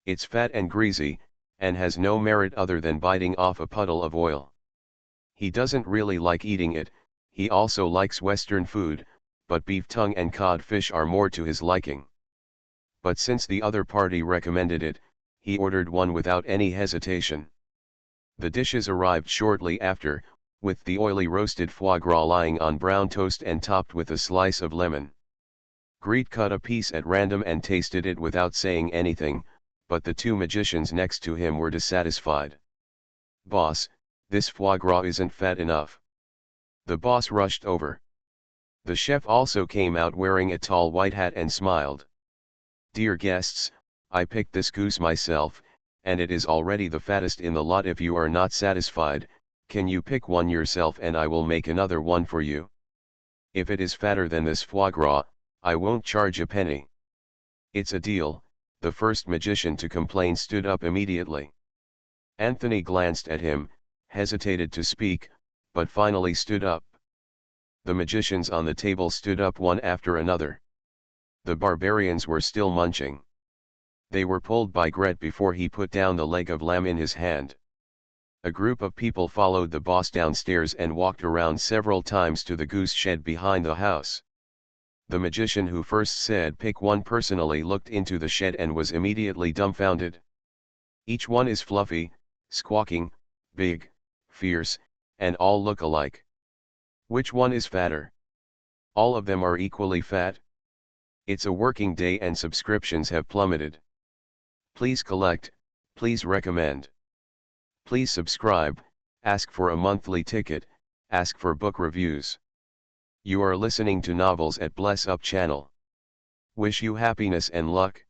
"It's fat and greasy, and has no merit other than biting off a puddle of oil. He doesn't really like eating it. He also likes Western food, but beef tongue and codfish are more to his liking." But since the other party recommended it, he ordered one without any hesitation. The dishes arrived shortly after, with the oily roasted foie gras lying on brown toast and topped with a slice of lemon. Greet cut a piece at random and tasted it without saying anything, but the two magicians next to him were dissatisfied. "Boss, this foie gras isn't fat enough." The boss rushed over. The chef also came out wearing a tall white hat and smiled. "Dear guests, I picked this goose myself, and it is already the fattest in the lot. If you are not satisfied, can you pick one yourself and I will make another one for you? If it is fatter than this foie gras, I won't charge a penny." "It's a deal." The first magician to complain stood up immediately. Anthony glanced at him, hesitated to speak, but finally stood up. The magicians on the table stood up one after another. The barbarians were still munching. They were pulled by Gret before he put down the leg of lamb in his hand. A group of people followed the boss downstairs and walked around several times to the goose shed behind the house. The magician who first said pick one personally looked into the shed and was immediately dumbfounded. Each one is fluffy, squawking, big, fierce, and all look alike. Which one is fatter? All of them are equally fat. It's a working day and subscriptions have plummeted. Please collect, please recommend. Please subscribe, ask for a monthly ticket, ask for book reviews. You are listening to Novels at Bless Up channel. Wish you happiness and luck.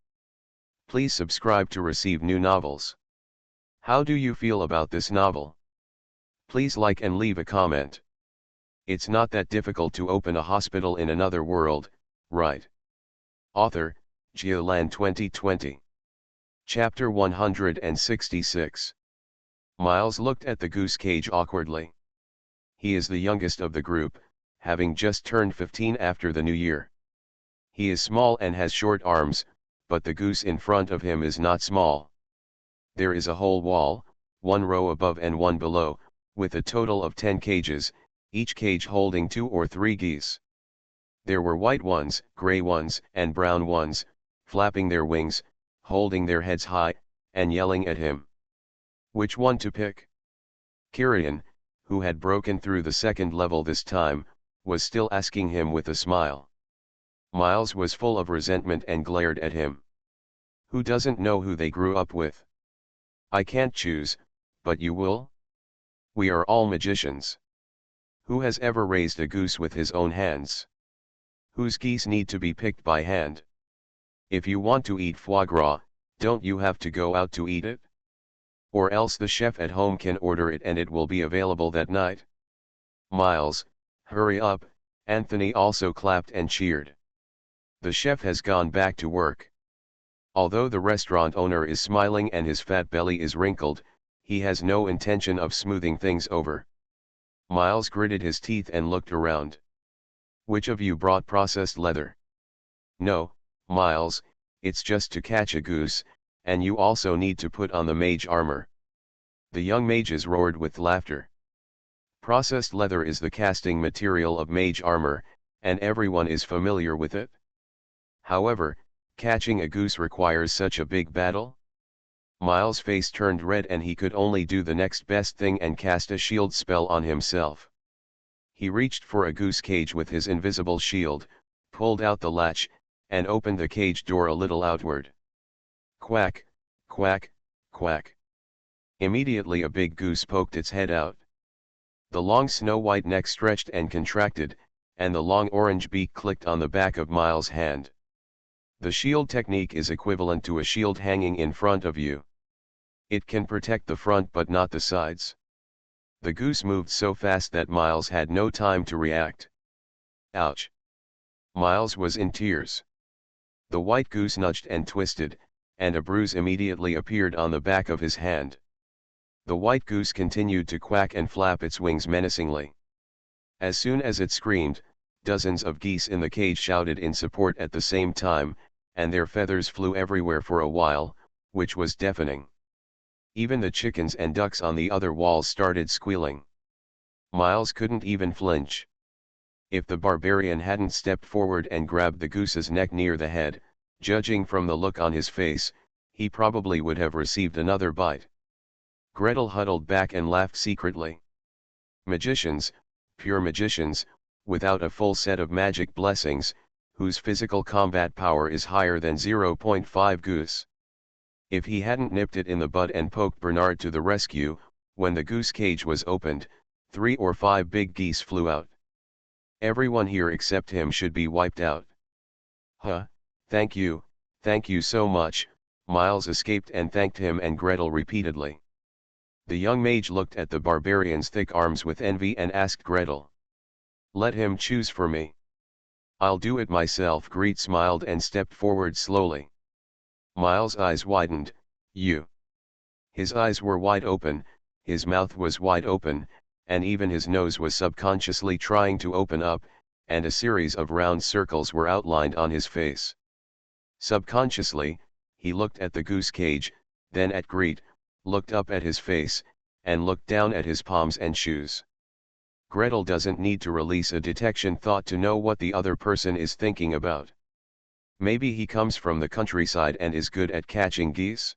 Please subscribe to receive new novels. How do you feel about this novel? Please like and leave a comment. It's not that difficult to open a hospital in another world, right? Author, Geoland 2020. Chapter 166. Miles looked at the goose cage awkwardly. He is the youngest of the group, having just turned 15 after the new year. He is small and has short arms, but the goose in front of him is not small. There is a whole wall, one row above and one below, with a total of 10 cages, each cage holding 2 or 3 geese. There were white ones, gray ones, and brown ones, flapping their wings, holding their heads high, and yelling at him. Which one to pick? Kirian, who had broken through the second level this time, was still asking him with a smile. Miles was full of resentment and glared at him. Who doesn't know who they grew up with? I can't choose, but you will? We are all magicians. Who has ever raised a goose with his own hands? Whose geese need to be picked by hand? If you want to eat foie gras, don't you have to go out to eat it? Or else the chef at home can order it and it will be available that night? Miles, hurry up, Anthony also clapped and cheered. The chef has gone back to work. Although the restaurant owner is smiling and his fat belly is wrinkled, he has no intention of smoothing things over. Miles gritted his teeth and looked around. Which of you brought processed leather? No, Miles, it's just to catch a goose, and you also need to put on the mage armor. The young mages roared with laughter. Processed leather is the casting material of mage armor, and everyone is familiar with it. However, catching a goose requires such a big battle? Miles' face turned red and he could only do the next best thing and cast a shield spell on himself. He reached for a goose cage with his invisible shield, pulled out the latch, and opened the cage door a little outward. Quack, quack, quack. Immediately a big goose poked its head out. The long snow-white neck stretched and contracted, and the long orange beak clicked on the back of Miles' hand. The shield technique is equivalent to a shield hanging in front of you. It can protect the front but not the sides. The goose moved so fast that Miles had no time to react. Ouch! Miles was in tears. The white goose nudged and twisted, and a bruise immediately appeared on the back of his hand. The white goose continued to quack and flap its wings menacingly. As soon as it screamed, dozens of geese in the cage shouted in support at the same time, and their feathers flew everywhere for a while, which was deafening. Even the chickens and ducks on the other walls started squealing. Miles couldn't even flinch. If the barbarian hadn't stepped forward and grabbed the goose's neck near the head, judging from the look on his face, he probably would have received another bite. Gretel huddled back and laughed secretly. Magicians, pure magicians, without a full set of magic blessings, whose physical combat power is higher than 0.5 goose. If he hadn't nipped it in the bud and poked Bernard to the rescue, when the goose cage was opened, 3 or 5 big geese flew out. Everyone here except him should be wiped out. Huh, thank you so much, Miles escaped and thanked him and Gretel repeatedly. The young mage looked at the barbarian's thick arms with envy and asked Gretel. Let him choose for me. I'll do it myself. Gretel smiled and stepped forward slowly. Miles' eyes widened. You. His eyes were wide open, his mouth was wide open, and even his nose was subconsciously trying to open up, and a series of round circles were outlined on his face. Subconsciously, he looked at the goose cage, then at Gretel, looked up at his face, and looked down at his palms and shoes. Gretel doesn't need to release a detection thought to know what the other person is thinking about. Maybe he comes from the countryside and is good at catching geese?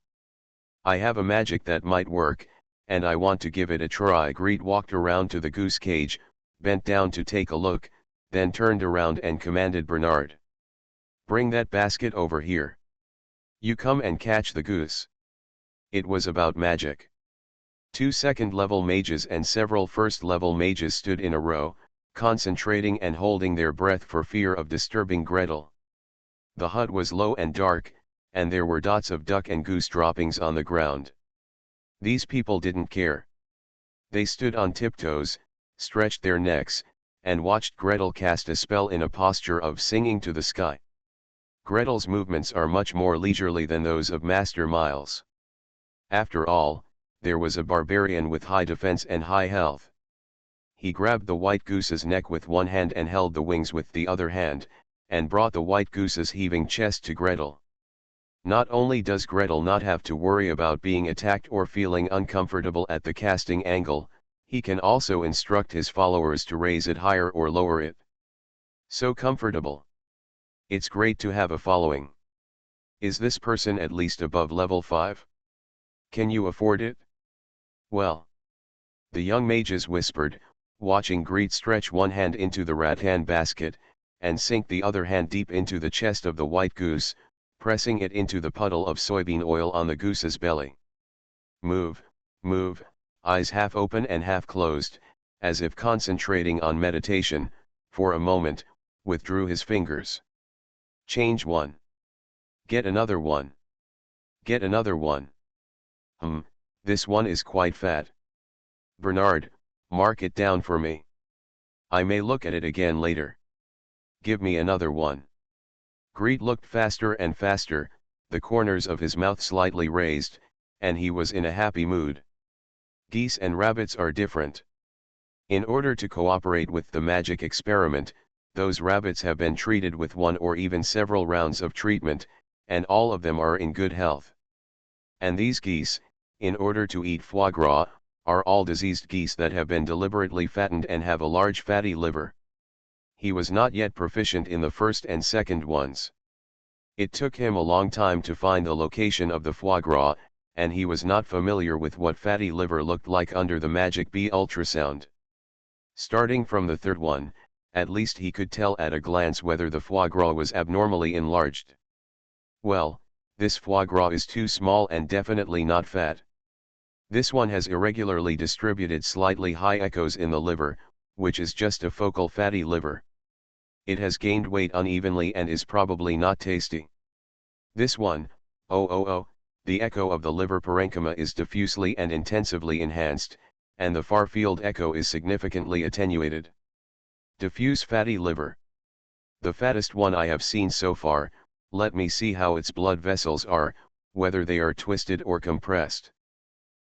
I have a magic that might work, and I want to give it a try. Greet walked around to the goose cage, bent down to take a look, then turned around and commanded Bernard. Bring that basket over here. You come and catch the goose. It was about magic. 2 second-level mages and several first-level mages stood in a row, concentrating and holding their breath for fear of disturbing Gretel. The hut was low and dark, and there were dots of duck and goose droppings on the ground. These people didn't care. They stood on tiptoes, stretched their necks, and watched Gretel cast a spell in a posture of singing to the sky. Gretel's movements are much more leisurely than those of Master Miles. After all, there was a barbarian with high defense and high health. He grabbed the white goose's neck with one hand and held the wings with the other hand, and brought the white goose's heaving chest to Gretel. Not only does Gretel not have to worry about being attacked or feeling uncomfortable at the casting angle, he can also instruct his followers to raise it higher or lower it. So comfortable. It's great to have a following. Is this person at least above level 5? Can you afford it? Well. The young mages whispered, watching Greet stretch one hand into the rattan basket, and sink the other hand deep into the chest of the white goose, pressing it into the puddle of soybean oil on the goose's belly. Move, move, eyes half open and half closed, as if concentrating on meditation, for a moment, withdrew his fingers. Change one. Get another one. Get another one. This one is quite fat. Bernard, mark it down for me. I may look at it again later. Give me another one. Greet looked faster and faster, the corners of his mouth slightly raised, and he was in a happy mood. Geese and rabbits are different. In order to cooperate with the magic experiment, those rabbits have been treated with one or even several rounds of treatment, and all of them are in good health. And these geese, in order to eat foie gras, are all diseased geese that have been deliberately fattened and have a large fatty liver. He was not yet proficient in the first and second ones. It took him a long time to find the location of the foie gras, and he was not familiar with what fatty liver looked like under the magic bee ultrasound. Starting from the third one, at least he could tell at a glance whether the foie gras was abnormally enlarged. Well, this foie gras is too small and definitely not fat. This one has irregularly distributed slightly high echoes in the liver, which is just a focal fatty liver. It has gained weight unevenly and is probably not tasty. This one, the echo of the liver parenchyma is diffusely and intensively enhanced, and the far-field echo is significantly attenuated. Diffuse fatty liver. The fattest one I have seen so far. Let me see how its blood vessels are, whether they are twisted or compressed.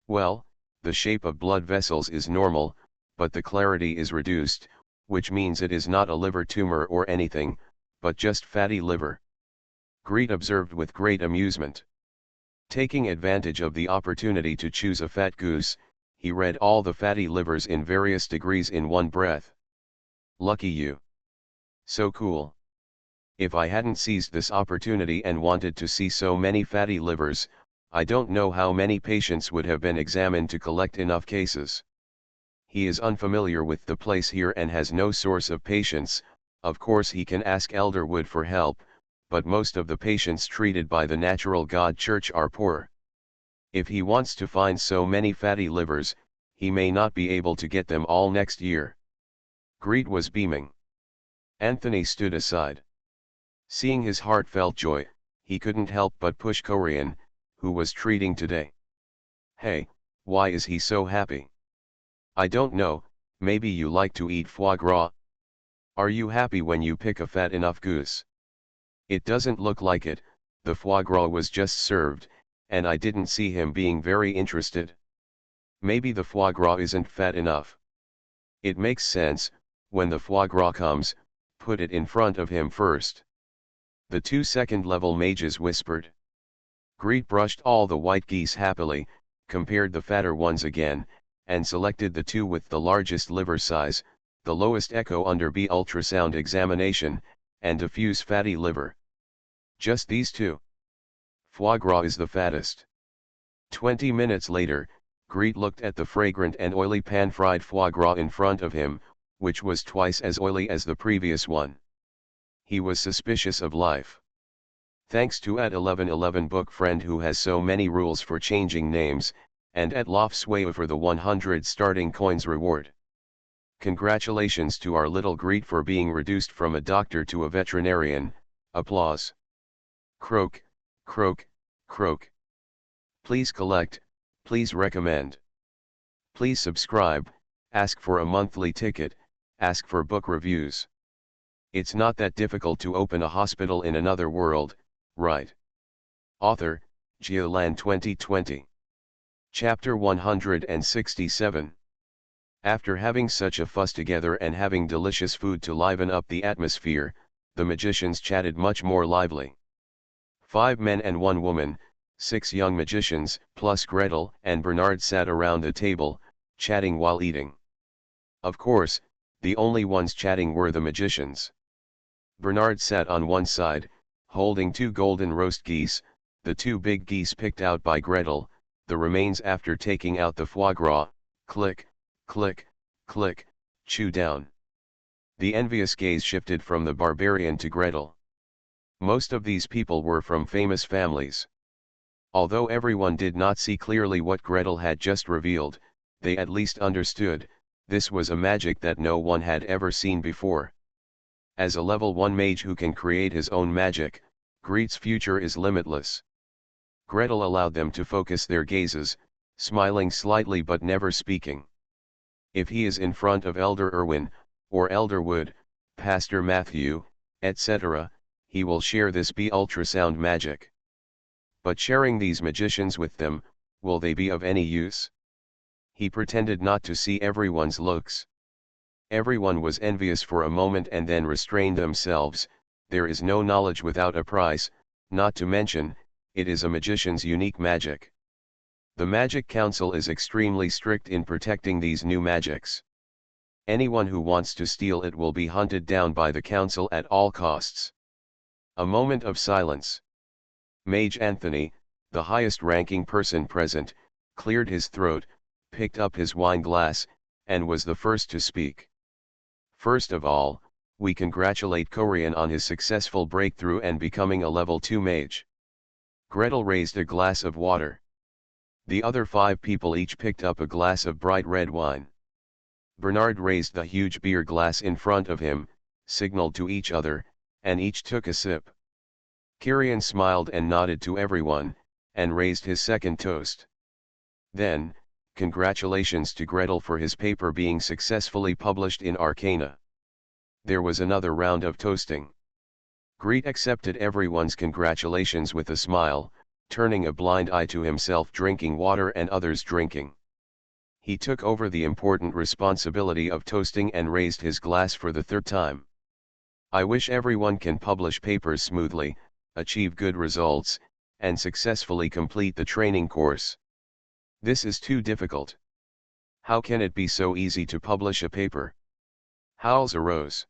Well, the shape of blood vessels is normal, but the clarity is reduced, which means it is not a liver tumor or anything, but just fatty liver. Greet observed with great amusement. Taking advantage of the opportunity to choose a fat goose, he read all the fatty livers in various degrees in one breath. Lucky you. So cool. If I hadn't seized this opportunity and wanted to see so many fatty livers, I don't know how many patients would have been examined to collect enough cases. He is unfamiliar with the place here and has no source of patients. Of course he can ask Elderwood for help, but most of the patients treated by the Natural God Church are poor. If he wants to find so many fatty livers, he may not be able to get them all next year. Greet was beaming. Anthony stood aside. Seeing his heartfelt joy, he couldn't help but push Corian, who was treating today. Hey, why is he so happy? I don't know, maybe you like to eat foie gras? Are you happy when you pick a fat enough goose? It doesn't look like it, the foie gras was just served, and I didn't see him being very interested. Maybe the foie gras isn't fat enough. It makes sense, when the foie gras comes, put it in front of him first. The 2 second-level mages whispered. Greet brushed all the white geese happily, compared the fatter ones again, and selected the 2 with the largest liver size, the lowest echo under B ultrasound examination, and diffuse fatty liver. Just these two. Foie gras is the fattest. 20 minutes later, Greet looked at the fragrant and oily pan-fried foie gras in front of him, which was twice as oily as the previous one. He was suspicious of life. Thanks to @1111 book friend who has so many rules for changing names, and @Lofsway for the 100 starting coins reward. Congratulations to our little Greet for being reduced from a doctor to a veterinarian. Applause. Croak, croak, croak. Please collect, please recommend. Please subscribe, ask for a monthly ticket, ask for book reviews. It's not that difficult to open a hospital in another world, right? Author, Geoland 2020. Chapter 167. After having such a fuss together and having delicious food to liven up the atmosphere, the magicians chatted much more lively. 5 men and 1 woman, 6 young magicians, plus Gretel and Bernard sat around the table, chatting while eating. Of course, the only ones chatting were the magicians. Bernard sat on one side, holding 2 golden roast geese, the 2 big geese picked out by Gretel, the remains after taking out the foie gras, click, click, click, chew down. The envious gaze shifted from the barbarian to Gretel. Most of these people were from famous families. Although everyone did not see clearly what Gretel had just revealed, they at least understood, this was a magic that no one had ever seen before. As a level 1 mage who can create his own magic, Greet's future is limitless. Gretel allowed them to focus their gazes, smiling slightly but never speaking. If he is in front of Elder Irwin, or Elder Wood, Pastor Matthew, etc., he will share this B ultrasound magic. But sharing these magicians with them, will they be of any use? He pretended not to see everyone's looks. Everyone was envious for a moment and then restrained themselves. There is no knowledge without a price, not to mention, it is a magician's unique magic. The Magic Council is extremely strict in protecting these new magics. Anyone who wants to steal it will be hunted down by the council at all costs. A moment of silence. Mage Anthony, the highest-ranking person present, cleared his throat, picked up his wine glass, and was the first to speak. First of all, we congratulate Corian on his successful breakthrough and becoming a level 2 mage. Gretel raised a glass of water. The other 5 people each picked up a glass of bright red wine. Bernard raised the huge beer glass in front of him, signaled to each other, and each took a sip. Corian smiled and nodded to everyone, and raised his second toast. Then, congratulations to Gretel for his paper being successfully published in Arcana. There was another round of toasting. Greet accepted everyone's congratulations with a smile, turning a blind eye to himself drinking water and others drinking. He took over the important responsibility of toasting and raised his glass for the 3rd time. I wish everyone can publish papers smoothly, achieve good results, and successfully complete the training course. This is too difficult. How can it be so easy to publish a paper? Howls arose.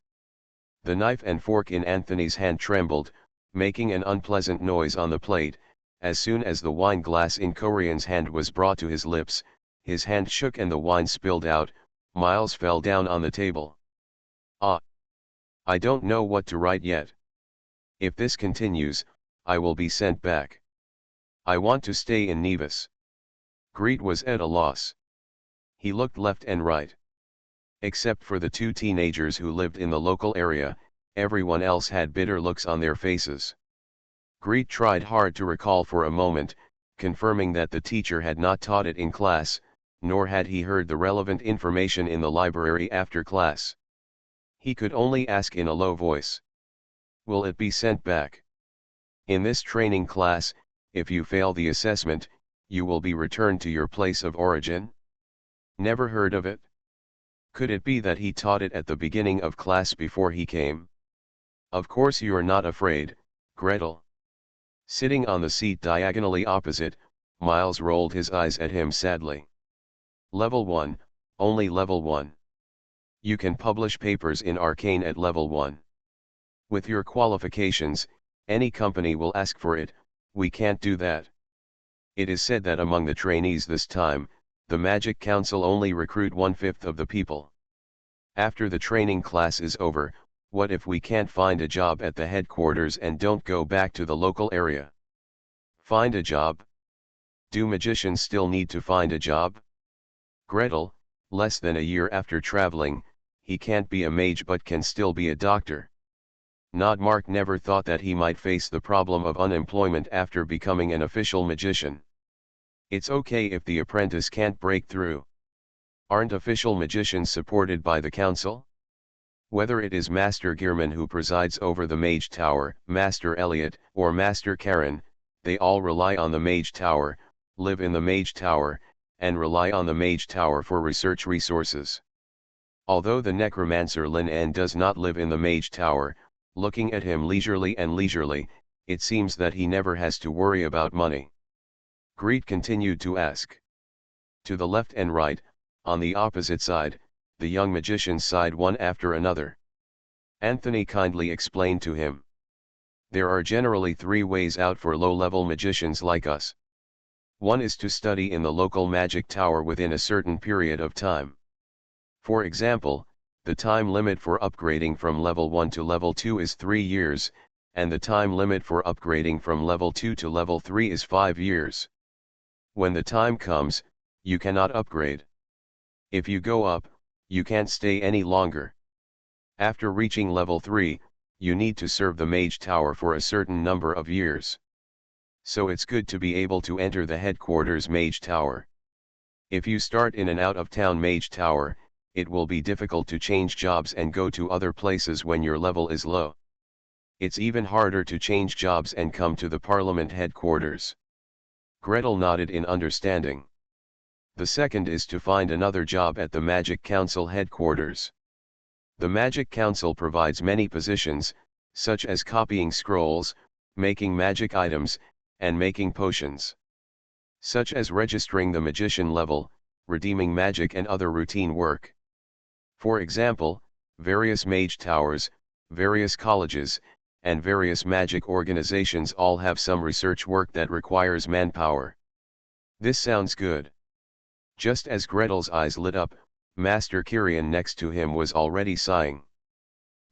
The knife and fork in Anthony's hand trembled, making an unpleasant noise on the plate. As soon as the wine glass in Corian's hand was brought to his lips, his hand shook and the wine spilled out. Miles fell down on the table. Ah! I don't know what to write yet. If this continues, I will be sent back. I want to stay in Nevis. Greet was at a loss. He looked left and right. Except for the 2 teenagers who lived in the local area, everyone else had bitter looks on their faces. Greet tried hard to recall for a moment, confirming that the teacher had not taught it in class, nor had he heard the relevant information in the library after class. He could only ask in a low voice. Will it be sent back? In this training class, if you fail the assessment, you will be returned to your place of origin? Never heard of it? Could it be that he taught it at the beginning of class before he came? Of course you are not afraid, Gretel. Sitting on the seat diagonally opposite, Miles rolled his eyes at him sadly. Level 1, only level 1. You can publish papers in Arcane at level 1. With your qualifications, any company will ask for it. We can't do that. It is said that among the trainees this time, the Magic Council only recruit 1/5 of the people. After the training class is over, what if we can't find a job at the headquarters and don't go back to the local area? Find a job? Do magicians still need to find a job? Gretel, less than a year after traveling, he can't be a mage but can still be a doctor. Nodmark never thought that he might face the problem of unemployment after becoming an official magician. It's okay if the apprentice can't break through. Aren't official magicians supported by the council? Whether it is Master Gearman who presides over the Mage Tower, Master Elliot, or Master Karen, they all rely on the Mage Tower, live in the Mage Tower, and rely on the Mage Tower for research resources. Although the necromancer Lin En does not live in the Mage Tower, looking at him leisurely, it seems that he never has to worry about money. Greet continued to ask. To the left and right, on the opposite side, the young magicians sighed one after another. Anthony kindly explained to him. There are generally 3 ways out for low-level magicians like us. One is to study in the local magic tower within a certain period of time. For example, the time limit for upgrading from level 1 to level 2 is 3 years, and the time limit for upgrading from level 2 to level 3 is 5 years. When the time comes, you cannot upgrade. If you go up, you can't stay any longer. After reaching level 3, you need to serve the Mage Tower for a certain number of years. So it's good to be able to enter the headquarters Mage Tower. If you start in an out-of-town Mage Tower, it will be difficult to change jobs and go to other places when your level is low. It's even harder to change jobs and come to the Parliament headquarters. Gretel nodded in understanding. The second is to find another job at the Magic Council headquarters. The Magic Council provides many positions, such as copying scrolls, making magic items, and making potions. Such as registering the magician level, redeeming magic and other routine work. For example, various mage towers, various colleges, and various magic organizations all have some research work that requires manpower. This sounds good. Just as Gretel's eyes lit up, Master Kyrian next to him was already sighing.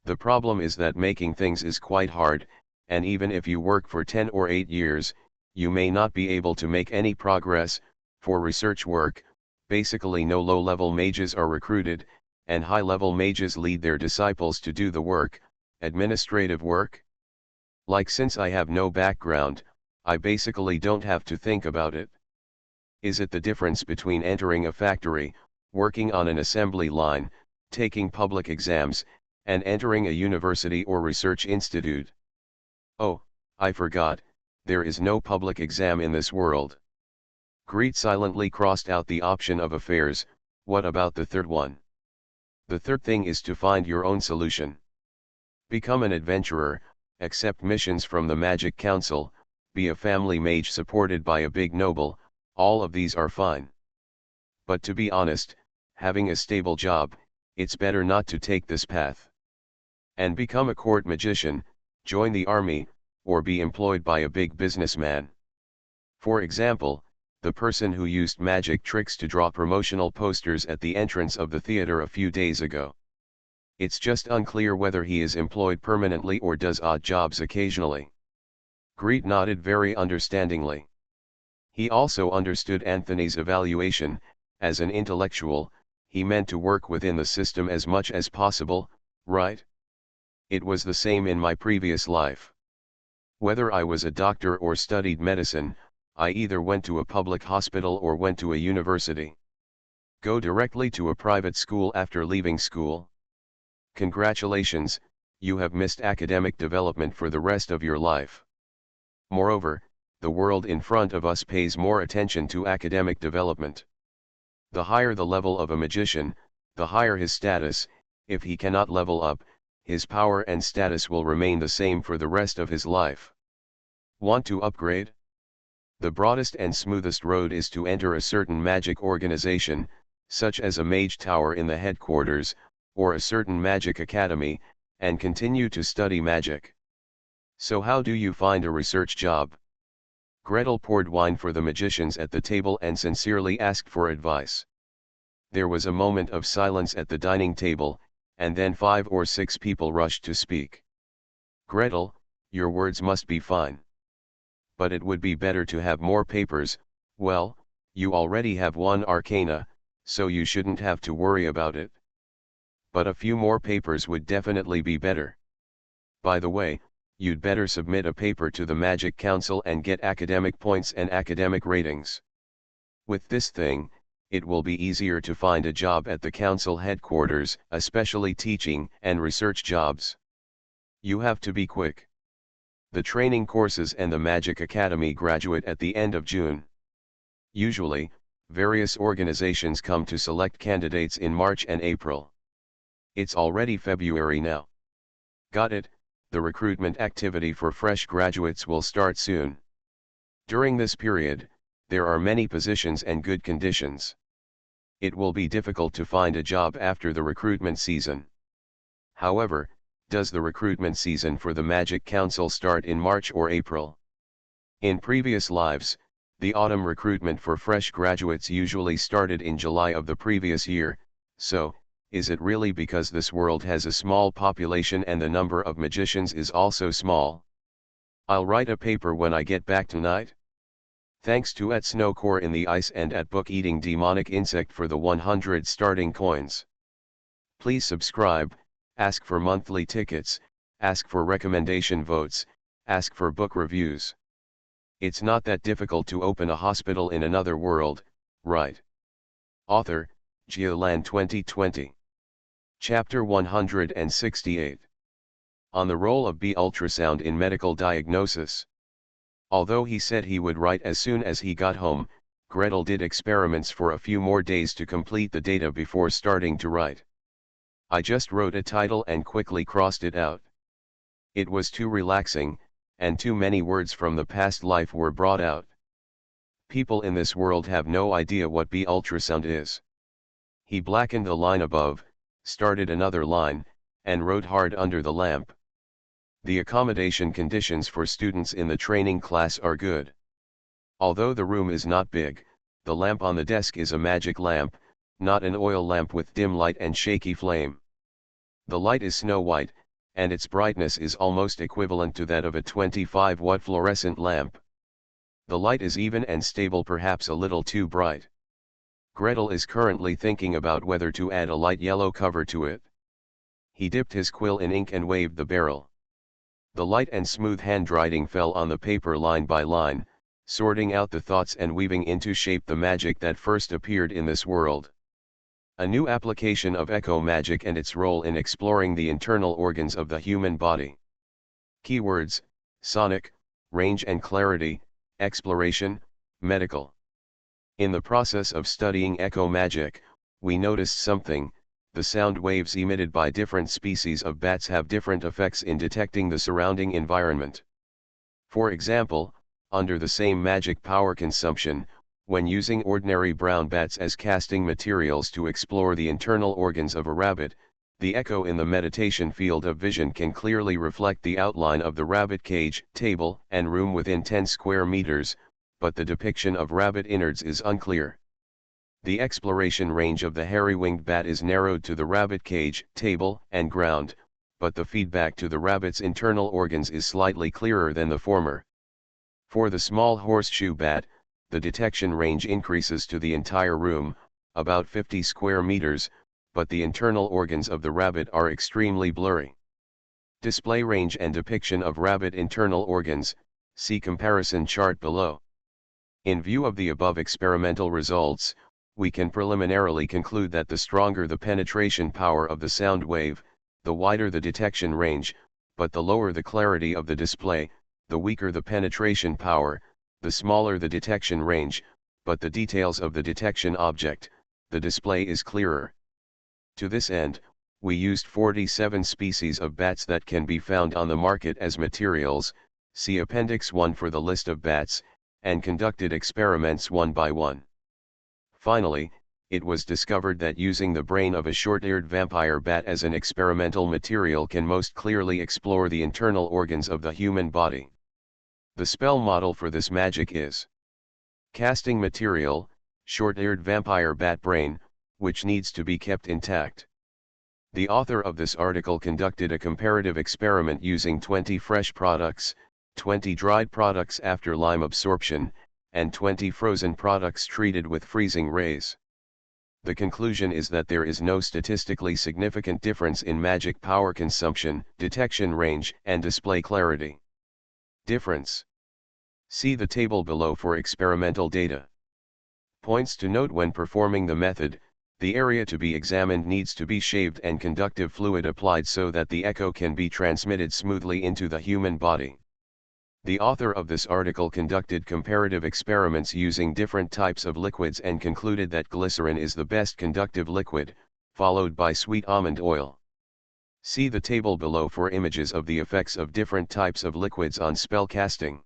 The problem is that making things is quite hard, and even if you work for 10 or 8 years, you may not be able to make any progress. For research work, basically no low-level mages are recruited, and high-level mages lead their disciples to do the work, administrative work. Like, since I have no background, I basically don't have to think about it. Is it the difference between entering a factory, working on an assembly line, taking public exams, and entering a university or research institute? Oh, I forgot, there is no public exam in this world. Greet silently crossed out the option of affairs. What about the third one? The third thing is to find your own solution. Become an adventurer, accept missions from the Magic Council, be a family mage supported by a big noble. All of these are fine. But to be honest, having a stable job, it's better not to take this path. And become a court magician, join the army, or be employed by a big businessman. For example, the person who used magic tricks to draw promotional posters at the entrance of the theater a few days ago. It's just unclear whether he is employed permanently or does odd jobs occasionally. Greet nodded very understandingly. He also understood Anthony's evaluation. As an intellectual, he meant to work within the system as much as possible, right? It was the same in my previous life. Whether I was a doctor or studied medicine, I either went to a public hospital or went to a university. Go directly to a private school after leaving school? Congratulations, you have missed academic development for the rest of your life. Moreover, the world in front of us pays more attention to academic development. The higher the level of a magician, the higher his status. If he cannot level up, his power and status will remain the same for the rest of his life. Want to upgrade? The broadest and smoothest road is to enter a certain magic organization, such as a mage tower in the headquarters, or a certain magic academy, and continue to study magic. So how do you find a research job? Gretel poured wine for the magicians at the table and sincerely asked for advice. There was a moment of silence at the dining table, and then 5 or 6 people rushed to speak. Gretel, your words must be fine. But it would be better to have more papers. Well, you already have 1 arcana, so you shouldn't have to worry about it. But a few more papers would definitely be better. By the way, you'd better submit a paper to the Magic Council and get academic points and academic ratings. With this thing, it will be easier to find a job at the council headquarters, especially teaching and research jobs. You have to be quick. The training courses and the Magic Academy graduate at the end of June. Usually, various organizations come to select candidates in March and April. It's already February now. Got it, the recruitment activity for fresh graduates will start soon. During this period, there are many positions and good conditions. It will be difficult to find a job after the recruitment season. However, does the recruitment season for the Magic Council start in March or April? In previous lives, the autumn recruitment for fresh graduates usually started in July of the previous year, so, is it really because this world has a small population and the number of magicians is also small? I'll write a paper when I get back tonight. Thanks to at Snowcore in the Ice and at Book Eating Demonic Insect for the 100 starting coins. Please subscribe, ask for monthly tickets, ask for recommendation votes, ask for book reviews. It's not that difficult to open a hospital in another world, right? Author, Giolan 2020. Chapter 168. On the role of B ultrasound in medical diagnosis. Although he said he would write as soon as he got home, Gretel did experiments for a few more days to complete the data before starting to write. I just wrote a title and quickly crossed it out. It was too relaxing, and too many words from the past life were brought out. People in this world have no idea what B ultrasound is. He blackened the line above, started another line, and wrote hard under the lamp. The accommodation conditions for students in the training class are good. Although the room is not big, the lamp on the desk is a magic lamp, not an oil lamp with dim light and shaky flame. The light is snow white, and its brightness is almost equivalent to that of a 25-watt fluorescent lamp. The light is even and stable, perhaps a little too bright. Gretel is currently thinking about whether to add a light yellow cover to it. He dipped his quill in ink and waved the barrel. The light and smooth handwriting fell on the paper line by line, sorting out the thoughts and weaving into shape the magic that first appeared in this world. A new application of echo magic and its role in exploring the internal organs of the human body. Keywords: sonic, range and clarity, exploration, medical. In the process of studying echo magic, we noticed something. The sound waves emitted by different species of bats have different effects in detecting the surrounding environment. For example, under the same magic power consumption, when using ordinary brown bats as casting materials to explore the internal organs of a rabbit, the echo in the meditation field of vision can clearly reflect the outline of the rabbit cage, table, and room within 10 square meters, but the depiction of rabbit innards is unclear. The exploration range of the hairy-winged bat is narrowed to the rabbit cage, table, and ground, but the feedback to the rabbit's internal organs is slightly clearer than the former. For the small horseshoe bat, the detection range increases to the entire room, about 50 square meters, but the internal organs of the rabbit are extremely blurry. Display range and depiction of rabbit internal organs, see comparison chart below. In view of the above experimental results, we can preliminarily conclude that the stronger the penetration power of the sound wave, the wider the detection range, but the lower the clarity of the display, the weaker the penetration power, the smaller the detection range, but the details of the detection object, the display is clearer. To this end, we used 47 species of bats that can be found on the market as materials, see Appendix 1 for the list of bats, and conducted experiments one by one. Finally, it was discovered that using the brain of a short-eared vampire bat as an experimental material can most clearly explore the internal organs of the human body. The spell model for this magic is casting material, short-eared vampire bat brain, which needs to be kept intact. The author of this article conducted a comparative experiment using 20 fresh products, 20 dried products after lime absorption, and 20 frozen products treated with freezing rays. The conclusion is that there is no statistically significant difference in magic power consumption, detection range, and display clarity. Difference. See the table below for experimental data. Points to note: when performing the method, the area to be examined needs to be shaved and conductive fluid applied so that the echo can be transmitted smoothly into the human body. The author of this article conducted comparative experiments using different types of liquids and concluded that glycerin is the best conductive liquid, followed by sweet almond oil. See the table below for images of the effects of different types of liquids on spell casting.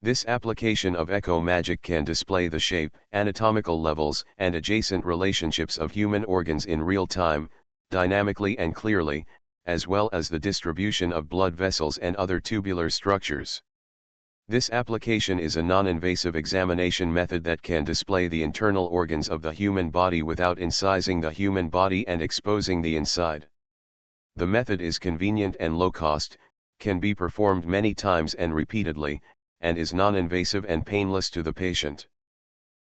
This application of echo magic can display the shape, anatomical levels, and adjacent relationships of human organs in real time, dynamically and clearly, as well as the distribution of blood vessels and other tubular structures. This application is a non-invasive examination method that can display the internal organs of the human body without incising the human body and exposing the inside. The method is convenient and low cost, can be performed many times and repeatedly, and is non-invasive and painless to the patient.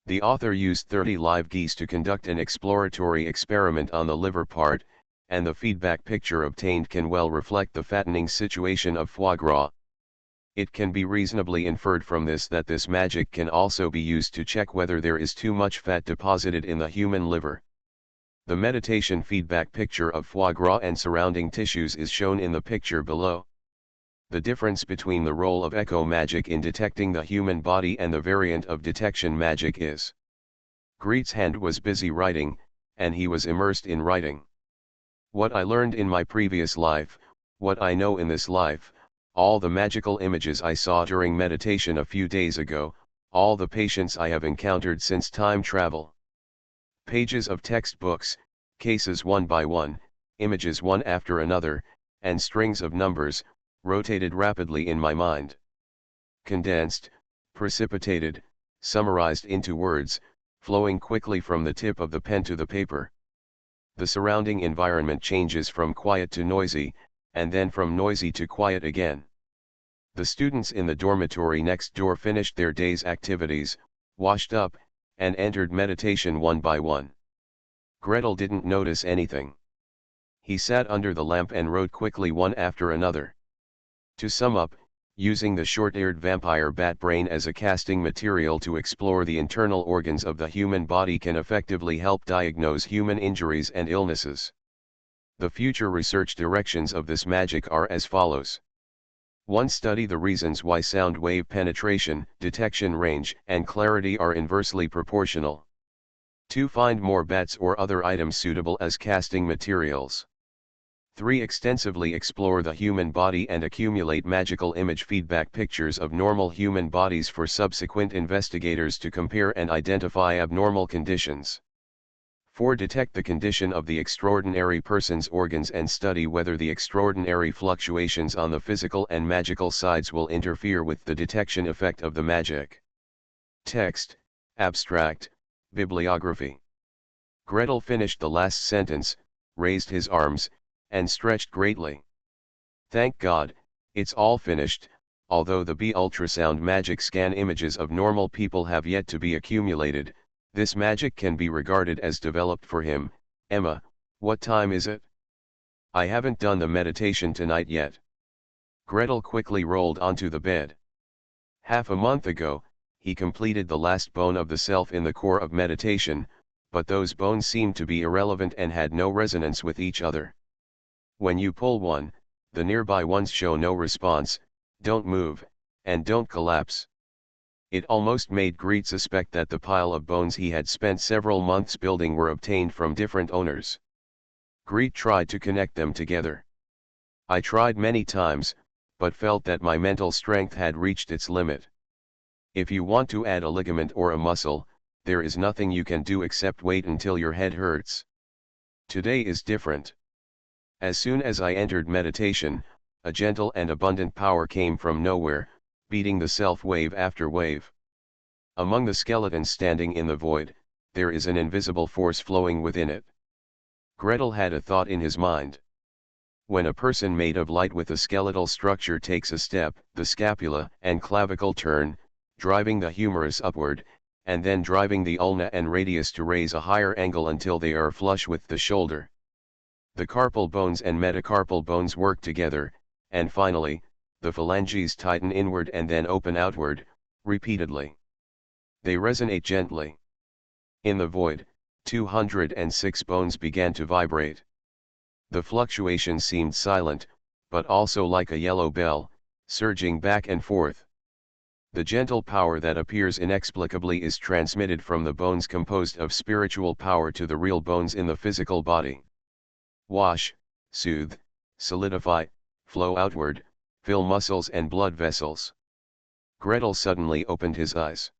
The author used 30 live geese to conduct an exploratory experiment on the liver part, and the feedback picture obtained can well reflect the fattening situation of foie gras. It can be reasonably inferred from this that this magic can also be used to check whether there is too much fat deposited in the human liver. The meditation feedback picture of foie gras and surrounding tissues is shown in the picture below. The difference between the role of echo magic in detecting the human body and the variant of detection magic is: Greet's hand was busy writing, and he was immersed in writing. What I learned in my previous life, what I know in this life, all the magical images I saw during meditation a few days ago, all the patients I have encountered since time travel. Pages of textbooks, cases one by one, images one after another, and strings of numbers, rotated rapidly in my mind. Condensed, precipitated, summarized into words, flowing quickly from the tip of the pen to the paper. The surrounding environment changes from quiet to noisy, and then from noisy to quiet again. The students in the dormitory next door finished their day's activities, washed up, and entered meditation one by one. Gretel didn't notice anything. He sat under the lamp and wrote quickly one after another. To sum up, using the short-eared vampire bat brain as a casting material to explore the internal organs of the human body can effectively help diagnose human injuries and illnesses. The future research directions of this magic are as follows. 1. Study the reasons why sound wave penetration, detection range, and clarity are inversely proportional. 2. Find more bats or other items suitable as casting materials. 3. Extensively explore the human body and accumulate magical image feedback pictures of normal human bodies for subsequent investigators to compare and identify abnormal conditions. 4. Detect the condition of the extraordinary person's organs and study whether the extraordinary fluctuations on the physical and magical sides will interfere with the detection effect of the magic. Text, abstract, bibliography. Gretel finished the last sentence, raised his arms, and stretched greatly. Thank God, it's all finished, although the B ultrasound magic scan images of normal people have yet to be accumulated. This magic can be regarded as developed for him. Emma, what time is it? I haven't done the meditation tonight yet. Gretel quickly rolled onto the bed. Half a month ago, he completed the last bone of the self in the core of meditation, but those bones seemed to be irrelevant and had no resonance with each other. When you pull one, the nearby ones show no response, don't move, and don't collapse. It almost made Greet suspect that the pile of bones he had spent several months building were obtained from different owners. Greet tried to connect them together. I tried many times, but felt that my mental strength had reached its limit. If you want to add a ligament or a muscle, there is nothing you can do except wait until your head hurts. Today is different. As soon as I entered meditation, a gentle and abundant power came from nowhere, beating the self wave after wave. Among the skeletons standing in the void, there is an invisible force flowing within it. Gretel had a thought in his mind. When a person made of light with a skeletal structure takes a step, the scapula and clavicle turn, driving the humerus upward, and then driving the ulna and radius to raise a higher angle until they are flush with the shoulder. The carpal bones and metacarpal bones work together, and finally, the phalanges tighten inward and then open outward, repeatedly. They resonate gently. In the void, 206 bones began to vibrate. The fluctuation seemed silent, but also like a yellow bell, surging back and forth. The gentle power that appears inexplicably is transmitted from the bones composed of spiritual power to the real bones in the physical body. Wash, soothe, solidify, flow outward, fill muscles and blood vessels. Gretel suddenly opened his eyes.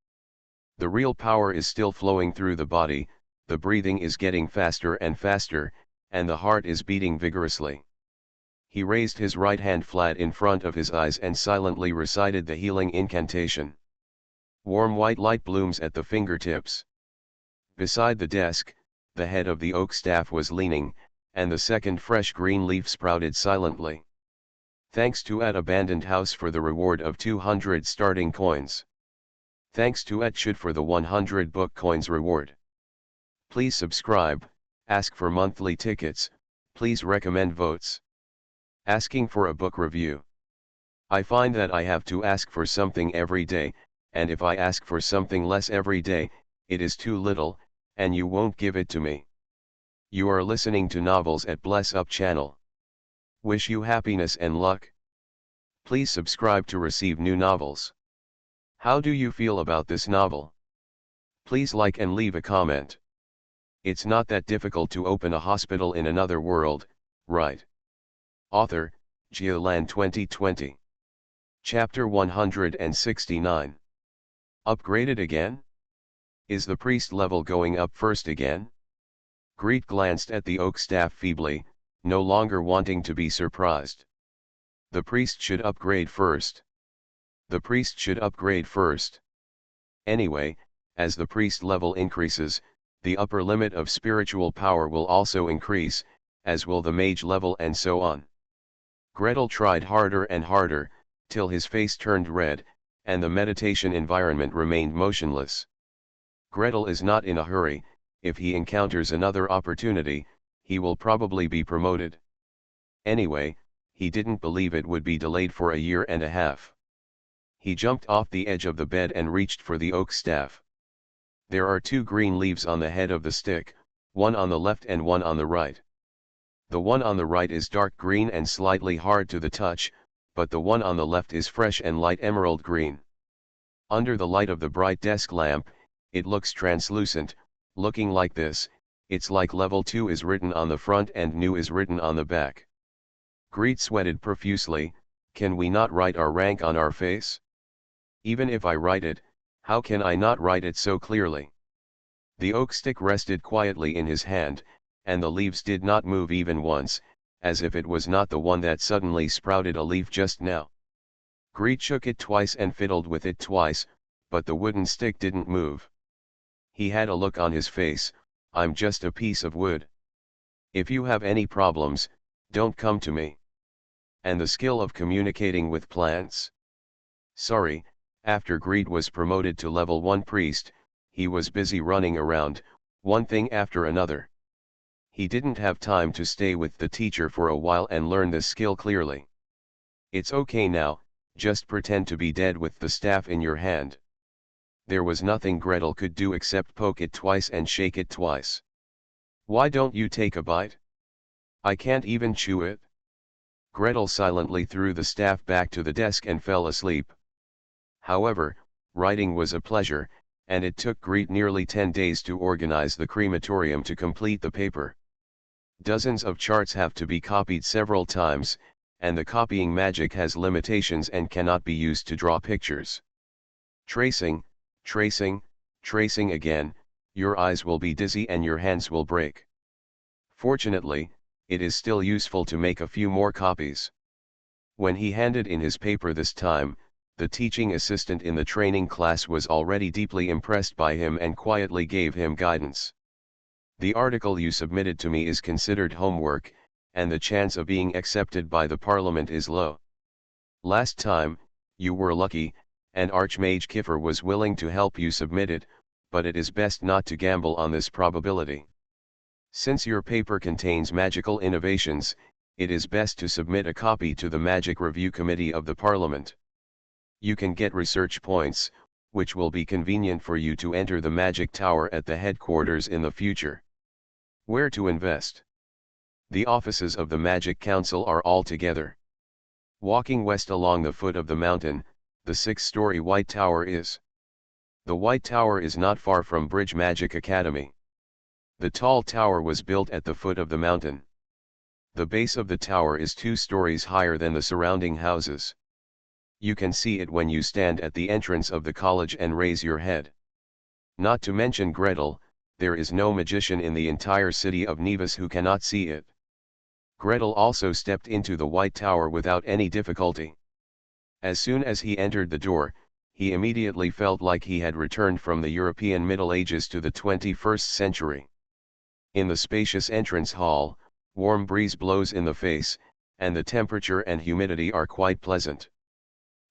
The real power is still flowing through the body, the breathing is getting faster and faster, and the heart is beating vigorously. He raised his right hand flat in front of his eyes and silently recited the healing incantation. Warm white light blooms at the fingertips. Beside the desk, the head of the oak staff was leaning, and the second fresh green leaf sprouted silently. Thanks to at abandoned house for the reward of 200 starting coins. Thanks to at should for the 100 book coins reward. Please subscribe, ask for monthly tickets, please recommend votes. Asking for a book review. I find that I have to ask for something every day, and if I ask for something less every day, it is too little, and you won't give it to me. You are listening to Novels at Bless Up channel. Wish you happiness and luck. Please subscribe to receive new novels. How do you feel about this novel? Please like and leave a comment. It's not that difficult to open a hospital in another world, right? Author, Geoland 2020. Chapter 169. Upgraded again? Is the priest level going up first again? Greet glanced at the oak staff feebly, no longer wanting to be surprised. The priest should upgrade first. The priest should upgrade first. Anyway, as the priest level increases, the upper limit of spiritual power will also increase, as will the mage level and so on. Gretel tried harder and harder, till his face turned red, and the meditation environment remained motionless. Gretel is not in a hurry. If he encounters another opportunity, he will probably be promoted. Anyway, he didn't believe it would be delayed for a year and a half. He jumped off the edge of the bed and reached for the oak staff. There are 2 green leaves on the head of the stick, one on the left and one on the right. The one on the right is dark green and slightly hard to the touch, but the one on the left is fresh and light emerald green. Under the light of the bright desk lamp, it looks translucent, looking like this. It's like level 2 is written on the front and new is written on the back. Greet sweated profusely. Can we not write our rank on our face? Even if I write it, how can I not write it so clearly? The oak stick rested quietly in his hand, and the leaves did not move even once, as if it was not the one that suddenly sprouted a leaf just now. Greet shook it twice and fiddled with it twice, but the wooden stick didn't move. He had a look on his face. I'm just a piece of wood. If you have any problems, don't come to me. And the skill of communicating with plants? Sorry, after Greet was promoted to level 1 priest, he was busy running around, one thing after another. He didn't have time to stay with the teacher for a while and learn this skill clearly. It's okay now, just pretend to be dead with the staff in your hand. There was nothing Gretel could do except poke it twice and shake it twice. Why don't you take a bite? I can't even chew it. Gretel silently threw the staff back to the desk and fell asleep. However, writing was a pleasure, and it took Greet nearly 10 days to organize the crematorium to complete the paper. Dozens of charts have to be copied several times, and the copying magic has limitations and cannot be used to draw pictures. Tracing, Tracing again, your eyes will be dizzy and your hands will break. Fortunately, it is still useful to make a few more copies. When he handed in his paper this time, the teaching assistant in the training class was already deeply impressed by him and quietly gave him guidance. The article you submitted to me is considered homework, and the chance of being accepted by the Parliament is low. Last time, you were lucky, and Archmage Kiefer was willing to help you submit it, but it is best not to gamble on this probability. Since your paper contains magical innovations, it is best to submit a copy to the Magic Review Committee of the Parliament. You can get research points, which will be convenient for you to enter the Magic Tower at the headquarters in the future. Where to invest? The offices of the Magic Council are all together. Walking west along the foot of the mountain, the 6-story White Tower is. The White Tower is not far from Bridge Magic Academy. The tall tower was built at the foot of the mountain. The base of the tower is 2 stories higher than the surrounding houses. You can see it when you stand at the entrance of the college and raise your head. Not to mention Gretel, there is no magician in the entire city of Nevis who cannot see it. Gretel also stepped into the White Tower without any difficulty. As soon as he entered the door, he immediately felt like he had returned from the European Middle Ages to the 21st century. In the spacious entrance hall, warm breeze blows in the face, and the temperature and humidity are quite pleasant.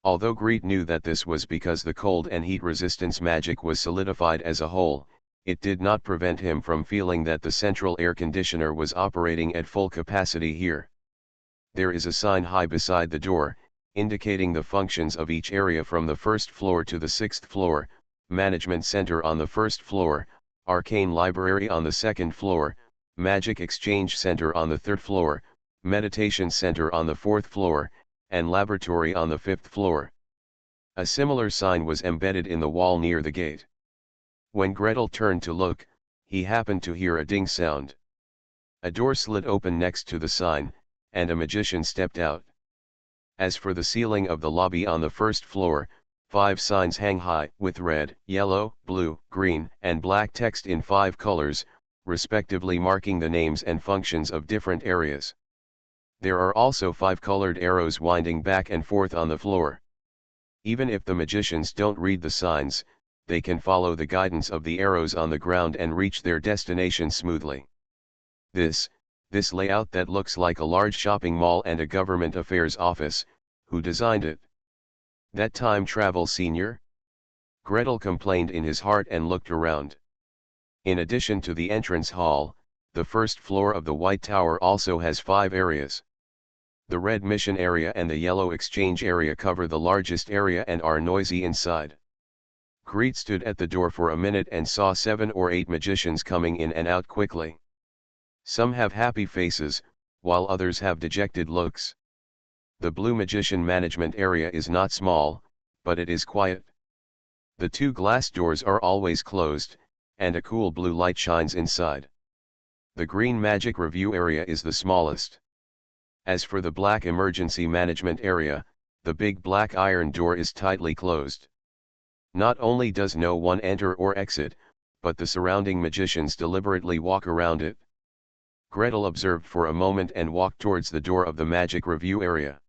Although Greet knew that this was because the cold and heat resistance magic was solidified as a whole, it did not prevent him from feeling that the central air conditioner was operating at full capacity here. There is a sign high beside the door, indicating the functions of each area from the 1st floor to the 6th floor, Management Center on the 1st floor, Arcane Library on the 2nd floor, Magic Exchange Center on the 3rd floor, Meditation Center on the 4th floor, and Laboratory on the 5th floor. A similar sign was embedded in the wall near the gate. When Gretel turned to look, he happened to hear a ding sound. A door slid open next to the sign, and a magician stepped out. As for the ceiling of the lobby on the 1st floor, 5 signs hang high, with red, yellow, blue, green, and black text in 5 colors, respectively marking the names and functions of different areas. There are also 5 colored arrows winding back and forth on the floor. Even if the magicians don't read the signs, they can follow the guidance of the arrows on the ground and reach their destination smoothly. This layout that looks like a large shopping mall and a government affairs office, who designed it? That time travel senior? Gretel complained in his heart and looked around. In addition to the entrance hall, the 1st floor of the White Tower also has 5 areas. The red mission area and the yellow exchange area cover the largest area and are noisy inside. Greet stood at the door for a minute and saw 7 or 8 magicians coming in and out quickly. Some have happy faces, while others have dejected looks. The Blue Magician management area is not small, but it is quiet. The 2 glass doors are always closed, and a cool blue light shines inside. The Green Magic Review area is the smallest. As for the Black Emergency Management area, the big black iron door is tightly closed. Not only does no one enter or exit, but the surrounding magicians deliberately walk around it. Gretel observed for a moment and walked towards the door of the Magic Review area.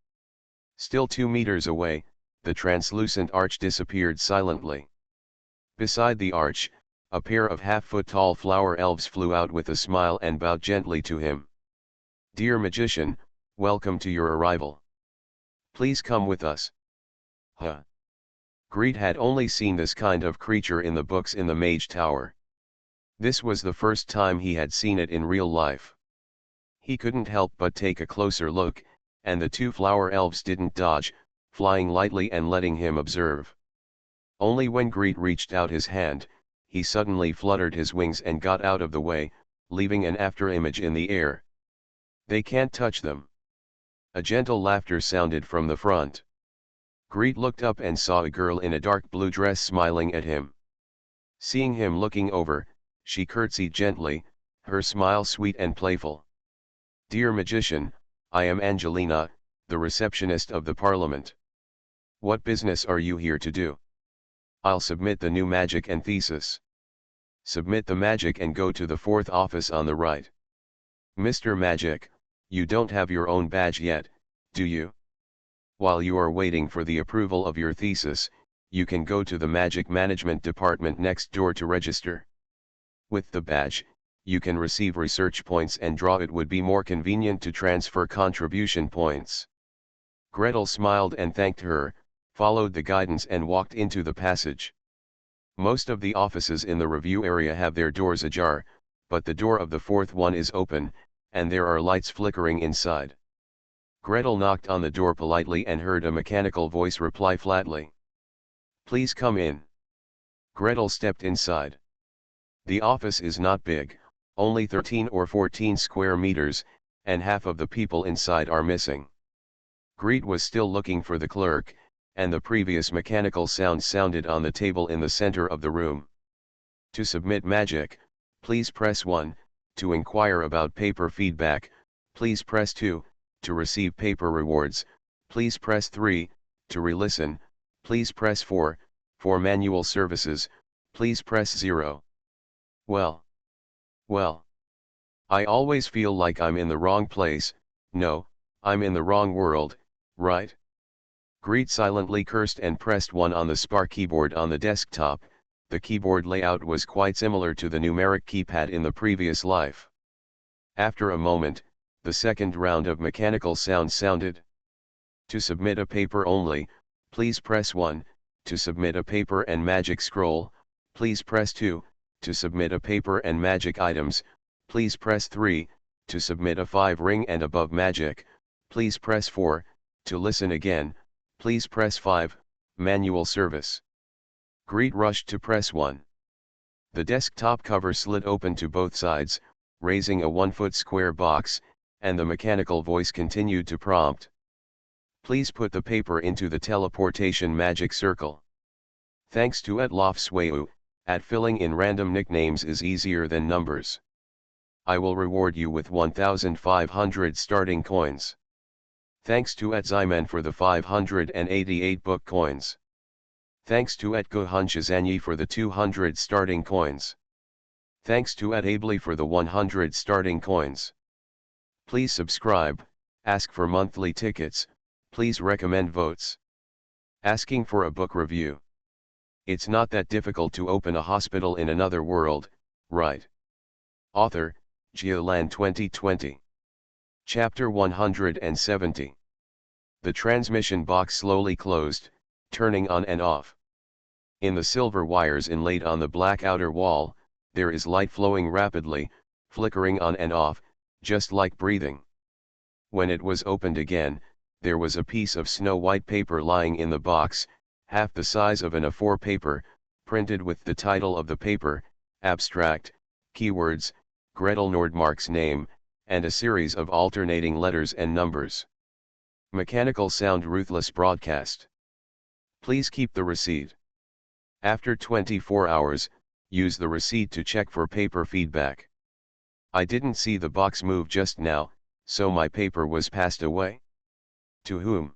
Still 2 meters away, the translucent arch disappeared silently. Beside the arch, a pair of half-foot-tall flower elves flew out with a smile and bowed gently to him. "Dear magician, welcome to your arrival. Please come with us." Huh. Greet had only seen this kind of creature in the books in the Mage Tower. This was the first time he had seen it in real life. He couldn't help but take a closer look, and the 2 flower elves didn't dodge, flying lightly and letting him observe. Only when Greet reached out his hand, he suddenly fluttered his wings and got out of the way, leaving an afterimage in the air. "They can't touch them." A gentle laughter sounded from the front. Greet looked up and saw a girl in a dark blue dress smiling at him. Seeing him looking over, she curtsied gently, her smile sweet and playful. "Dear magician, I am Angelina, the receptionist of the Parliament. What business are you here to do?" I'll submit the new magic and thesis. Submit the magic and go to the fourth office on the right. Mr. Magic, you don't have your own badge yet, do you? While you are waiting for the approval of your thesis, you can go to the Magic Management Department next door to register. With the badge, you can receive research points and draw. It would be more convenient to transfer contribution points. Gretel smiled and thanked her, followed the guidance and walked into the passage. Most of the offices in the review area have their doors ajar, but the door of the fourth one is open, and there are lights flickering inside. Gretel knocked on the door politely and heard a mechanical voice reply flatly. "Please come in." Gretel stepped inside. The office is not big, only 13 or 14 square meters, and half of the people inside are missing. Greet was still looking for the clerk, and the previous mechanical sound sounded on the table in the center of the room. To submit magic, please press 1, to inquire about paper feedback, please press 2, to receive paper rewards, please press 3, to re-listen, please press 4, for manual services, please press 0. Well, I always feel like I'm in the wrong place. No, I'm in the wrong world, right? Greet silently cursed and pressed 1 on the SPAR keyboard on the desktop. The keyboard layout was quite similar to the numeric keypad in the previous life. After a moment, the second round of mechanical sounds sounded. To submit a paper only, please press 1, to submit a paper and magic scroll, please press 2, to submit a paper and magic items, please press 3, to submit a 5 ring and above magic, please press 4, to listen again, please press 5, manual service. Greet rushed to press 1. The desktop cover slid open to both sides, raising a 1-foot square box, and the mechanical voice continued to prompt. Please put the paper into the teleportation magic circle. Thanks to @Lofsweu, filling in random nicknames is easier than numbers. I will reward you with 1,500 starting coins. Thanks to @Zyman for the 588 book coins. Thanks to @Gohunshazanyi for the 200 starting coins. Thanks to @Ably for the 100 starting coins. Please subscribe, ask for monthly tickets, please recommend votes. Asking for a book review. It's not that difficult to open a hospital in another world, right? Author, Geoland 2020. Chapter 170. The transmission box slowly closed, turning on and off. In the silver wires inlaid on the black outer wall, there is light flowing rapidly, flickering on and off, just like breathing. When it was opened again, there was a piece of snow-white paper lying in the box, half the size of an A4 paper, printed with the title of the paper, abstract, keywords, Gretel Nordmark's name, and a series of alternating letters and numbers. Mechanical sound ruthless broadcast. Please keep the receipt. After 24 hours, use the receipt to check for paper feedback. I didn't see the box move just now, so my paper was passed away. To whom?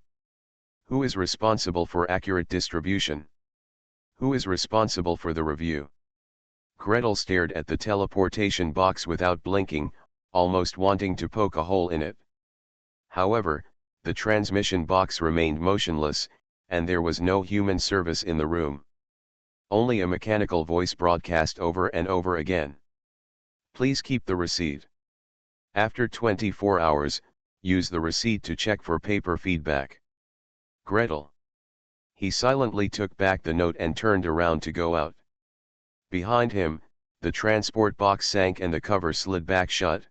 Who is responsible for accurate distribution? Who is responsible for the review? Gretel stared at the teleportation box without blinking, almost wanting to poke a hole in it. However, the transmission box remained motionless, and there was no human service in the room. Only a mechanical voice broadcast over and over again. Please keep the receipt. After 24 hours, use the receipt to check for paper feedback. Gretel. He silently took back the note and turned around to go out. Behind him, the transport box sank and the cover slid back shut.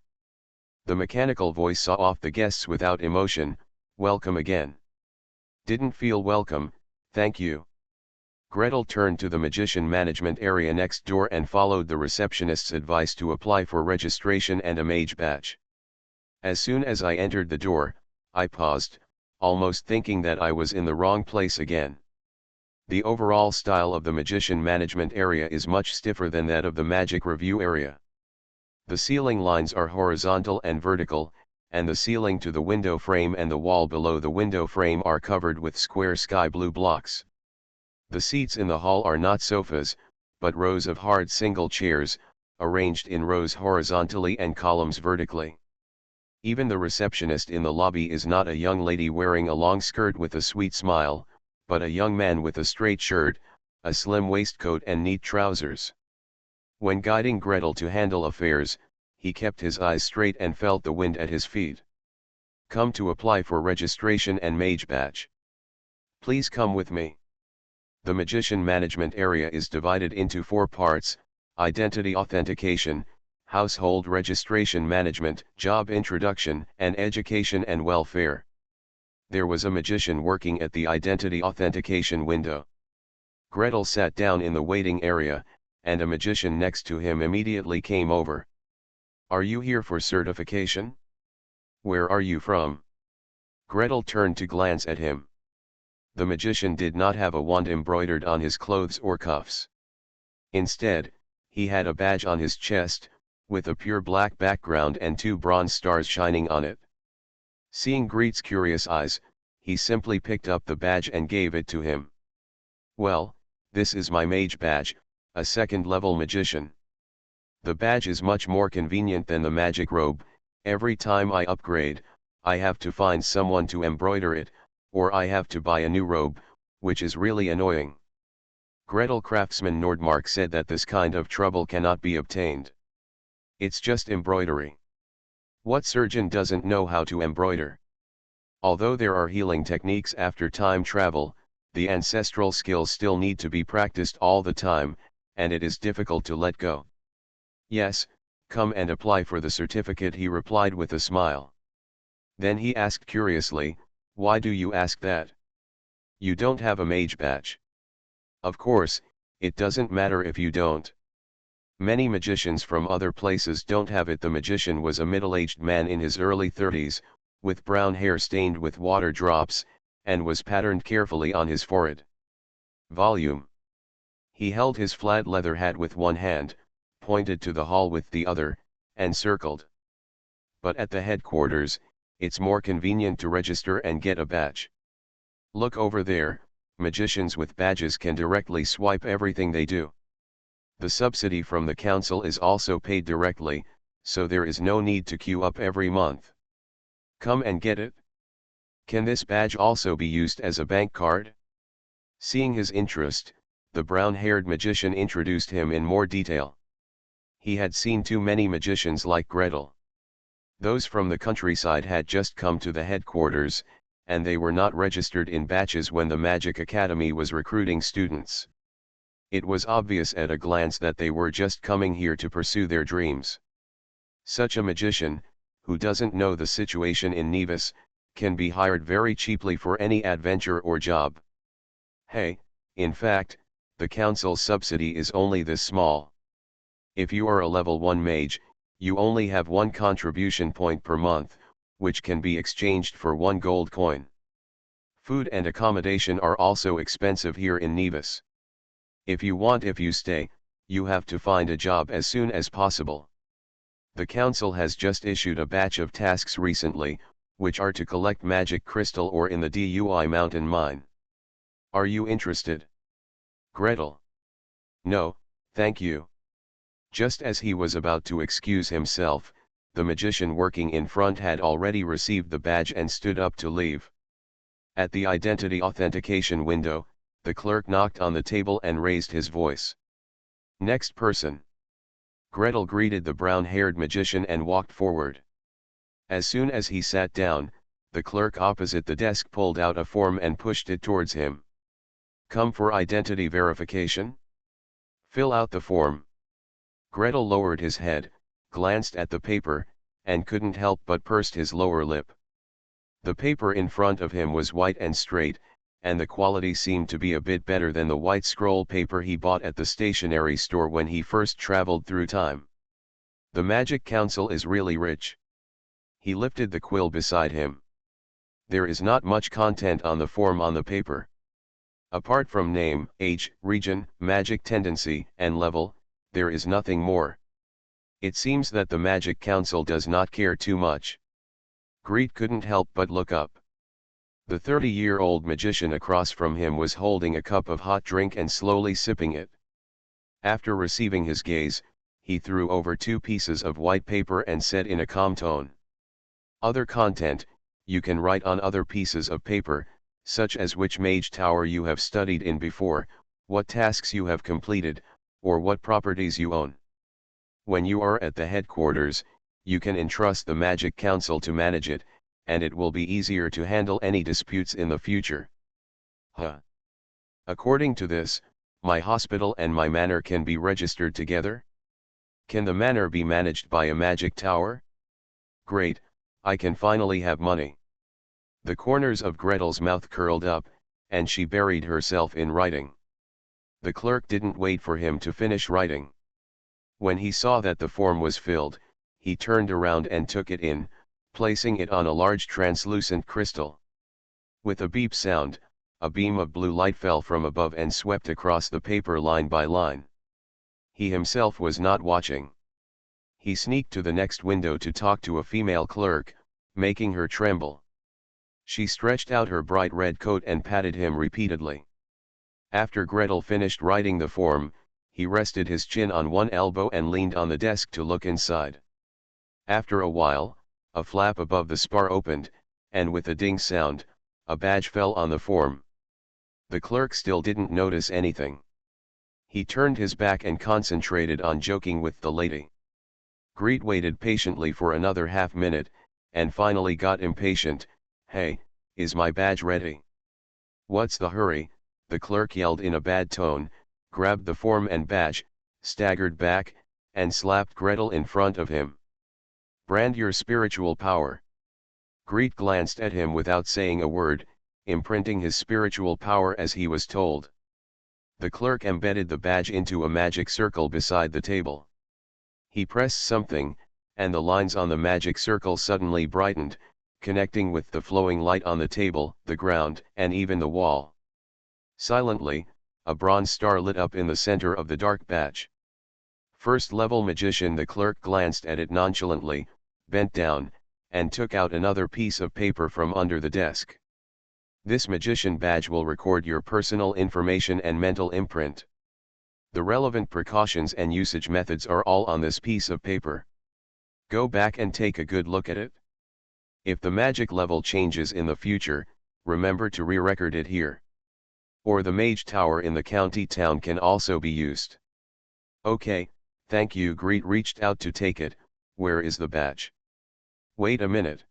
The mechanical voice saw off the guests without emotion. Welcome again. Didn't feel welcome, thank you. Gretel turned to the magician management area next door and followed the receptionist's advice to apply for registration and a mage badge. As soon as I entered the door, I paused, almost thinking that I was in the wrong place again. The overall style of the magician management area is much stiffer than that of the magic review area. The ceiling lines are horizontal and vertical, and the ceiling to the window frame and the wall below the window frame are covered with square sky blue blocks. The seats in the hall are not sofas, but rows of hard single chairs, arranged in rows horizontally and columns vertically. Even the receptionist in the lobby is not a young lady wearing a long skirt with a sweet smile, but a young man with a straight shirt, a slim waistcoat and neat trousers. When guiding Gretel to handle affairs, he kept his eyes straight and felt the wind at his feet. Come to apply for registration and mage badge. Please come with me. The magician management area is divided into 4 parts: identity authentication, household registration management, job introduction, and education and welfare. There was a magician working at the identity authentication window. Gretel sat down in the waiting area, and a magician next to him immediately came over. Are you here for certification? Where are you from? Gretel turned to glance at him. The magician did not have a wand embroidered on his clothes or cuffs. Instead, he had a badge on his chest, with a pure black background and 2 bronze stars shining on it. Seeing Greet's curious eyes, he simply picked up the badge and gave it to him. Well, this is my mage badge, a 2nd-level magician. The badge is much more convenient than the magic robe. Every time I upgrade, I have to find someone to embroider it, or I have to buy a new robe, which is really annoying. Gretel craftsman Nordmark said that this kind of trouble cannot be obtained. It's just embroidery. What surgeon doesn't know how to embroider? Although there are healing techniques after time travel, the ancestral skills still need to be practiced all the time, and it is difficult to let go. Yes, come and apply for the certificate, he replied with a smile. Then he asked curiously, why do you ask that? You don't have a mage badge. Of course, it doesn't matter if you don't. Many magicians from other places don't have it. The magician was a middle-aged man in his early 30s, with brown hair stained with water drops, and was patterned carefully on his forehead. Volume. He held his flat leather hat with one hand, pointed to the hall with the other, and circled. But at the headquarters, it's more convenient to register and get a badge. Look over there, magicians with badges can directly swipe everything they do. The subsidy from the council is also paid directly, so there is no need to queue up every month. Come and get it. Can this badge also be used as a bank card? Seeing his interest, the brown-haired magician introduced him in more detail. He had seen too many magicians like Gretel. Those from the countryside had just come to the headquarters, and they were not registered in batches when the Magic Academy was recruiting students. It was obvious at a glance that they were just coming here to pursue their dreams. Such a magician, who doesn't know the situation in Nevis, can be hired very cheaply for any adventure or job. Hey, in fact, the council's subsidy is only this small. If you are a level 1 mage, you only have 1 contribution point per month, which can be exchanged for 1 gold coin. Food and accommodation are also expensive here in Nevis. If you stay, you have to find a job as soon as possible. The council has just issued a batch of tasks recently, which are to collect magic crystal ore in the Dui mountain mine. Are you interested? Gretel. No, thank you. Just as he was about to excuse himself, the magician working in front had already received the badge and stood up to leave. At the identity authentication window, the clerk knocked on the table and raised his voice. Next person. Gretel greeted the brown-haired magician and walked forward. As soon as he sat down, the clerk opposite the desk pulled out a form and pushed it towards him. Come for identity verification? Fill out the form. Gretel lowered his head, glanced at the paper, and couldn't help but pursed his lower lip. The paper in front of him was white and straight, and the quality seemed to be a bit better than the white scroll paper he bought at the stationery store when he first traveled through time. The Magic Council is really rich. He lifted the quill beside him. There is not much content on the form on the paper. Apart from name, age, region, magic tendency, and level, there is nothing more. It seems that the Magic Council does not care too much. Greet couldn't help but look up. The 30-year-old magician across from him was holding a cup of hot drink and slowly sipping it. After receiving his gaze, he threw over 2 pieces of white paper and said in a calm tone, "Other content, you can write on other pieces of paper, such as which mage tower you have studied in before, what tasks you have completed, or what properties you own. When you are at the headquarters, you can entrust the Magic Council to manage it, and it will be easier to handle any disputes in the future." According to this, my hospital and my manor can be registered together? Can the manor be managed by a magic tower? Great, I can finally have money. The corners of Gretel's mouth curled up, and she buried herself in writing. The clerk didn't wait for him to finish writing. When he saw that the form was filled, he turned around and took it in, placing it on a large translucent crystal. With a beep sound, a beam of blue light fell from above and swept across the paper line by line. He himself was not watching. He sneaked to the next window to talk to a female clerk, making her tremble. She stretched out her bright red coat and patted him repeatedly. After Gretel finished writing the form, he rested his chin on one elbow and leaned on the desk to look inside. After a while, a flap above the spar opened, and with a ding sound, a badge fell on the form. The clerk still didn't notice anything. He turned his back and concentrated on joking with the lady. Greet waited patiently for another half-minute, and finally got impatient. "Hey, is my badge ready?" "What's the hurry?" the clerk yelled in a bad tone, grabbed the form and badge, staggered back, and slapped Gretel in front of him. "Brand your spiritual power." Greet glanced at him without saying a word, imprinting his spiritual power as he was told. The clerk embedded the badge into a magic circle beside the table. He pressed something, and the lines on the magic circle suddenly brightened, connecting with the flowing light on the table, the ground, and even the wall. Silently, a bronze star lit up in the center of the dark badge. First-level magician. The clerk glanced at it nonchalantly, bent down, and took out another piece of paper from under the desk. "This magician badge will record your personal information and mental imprint. The relevant precautions and usage methods are all on this piece of paper. Go back and take a good look at it. If the magic level changes in the future, remember to re-record it here. Or the mage tower in the county town can also be used." "Okay, thank you." Greet reached out to take it. "Where is the badge?" "Wait a minute."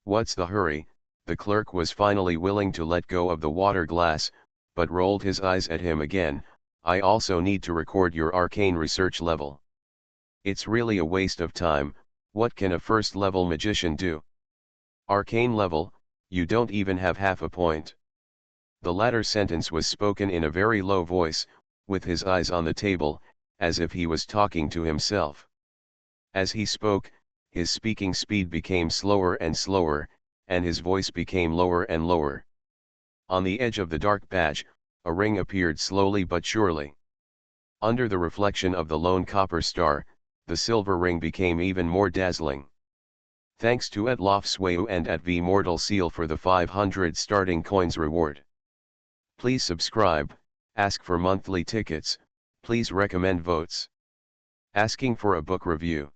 "What's the hurry?" The clerk was finally willing to let go of the water glass, but rolled his eyes at him again. "I also need to record your arcane research level. It's really a waste of time. What can a first-level magician do? Arcane level, you don't even have half a point." The latter sentence was spoken in a very low voice, with his eyes on the table, as if he was talking to himself. As he spoke, his speaking speed became slower and slower, and his voice became lower and lower. On the edge of the dark badge, a ring appeared slowly but surely. Under the reflection of the lone copper star, the silver ring became even more dazzling. Thanks to @LofSwayu and @VMortal Seal for the 500 starting coins reward. Please subscribe, ask for monthly tickets, please recommend votes. Asking for a book review.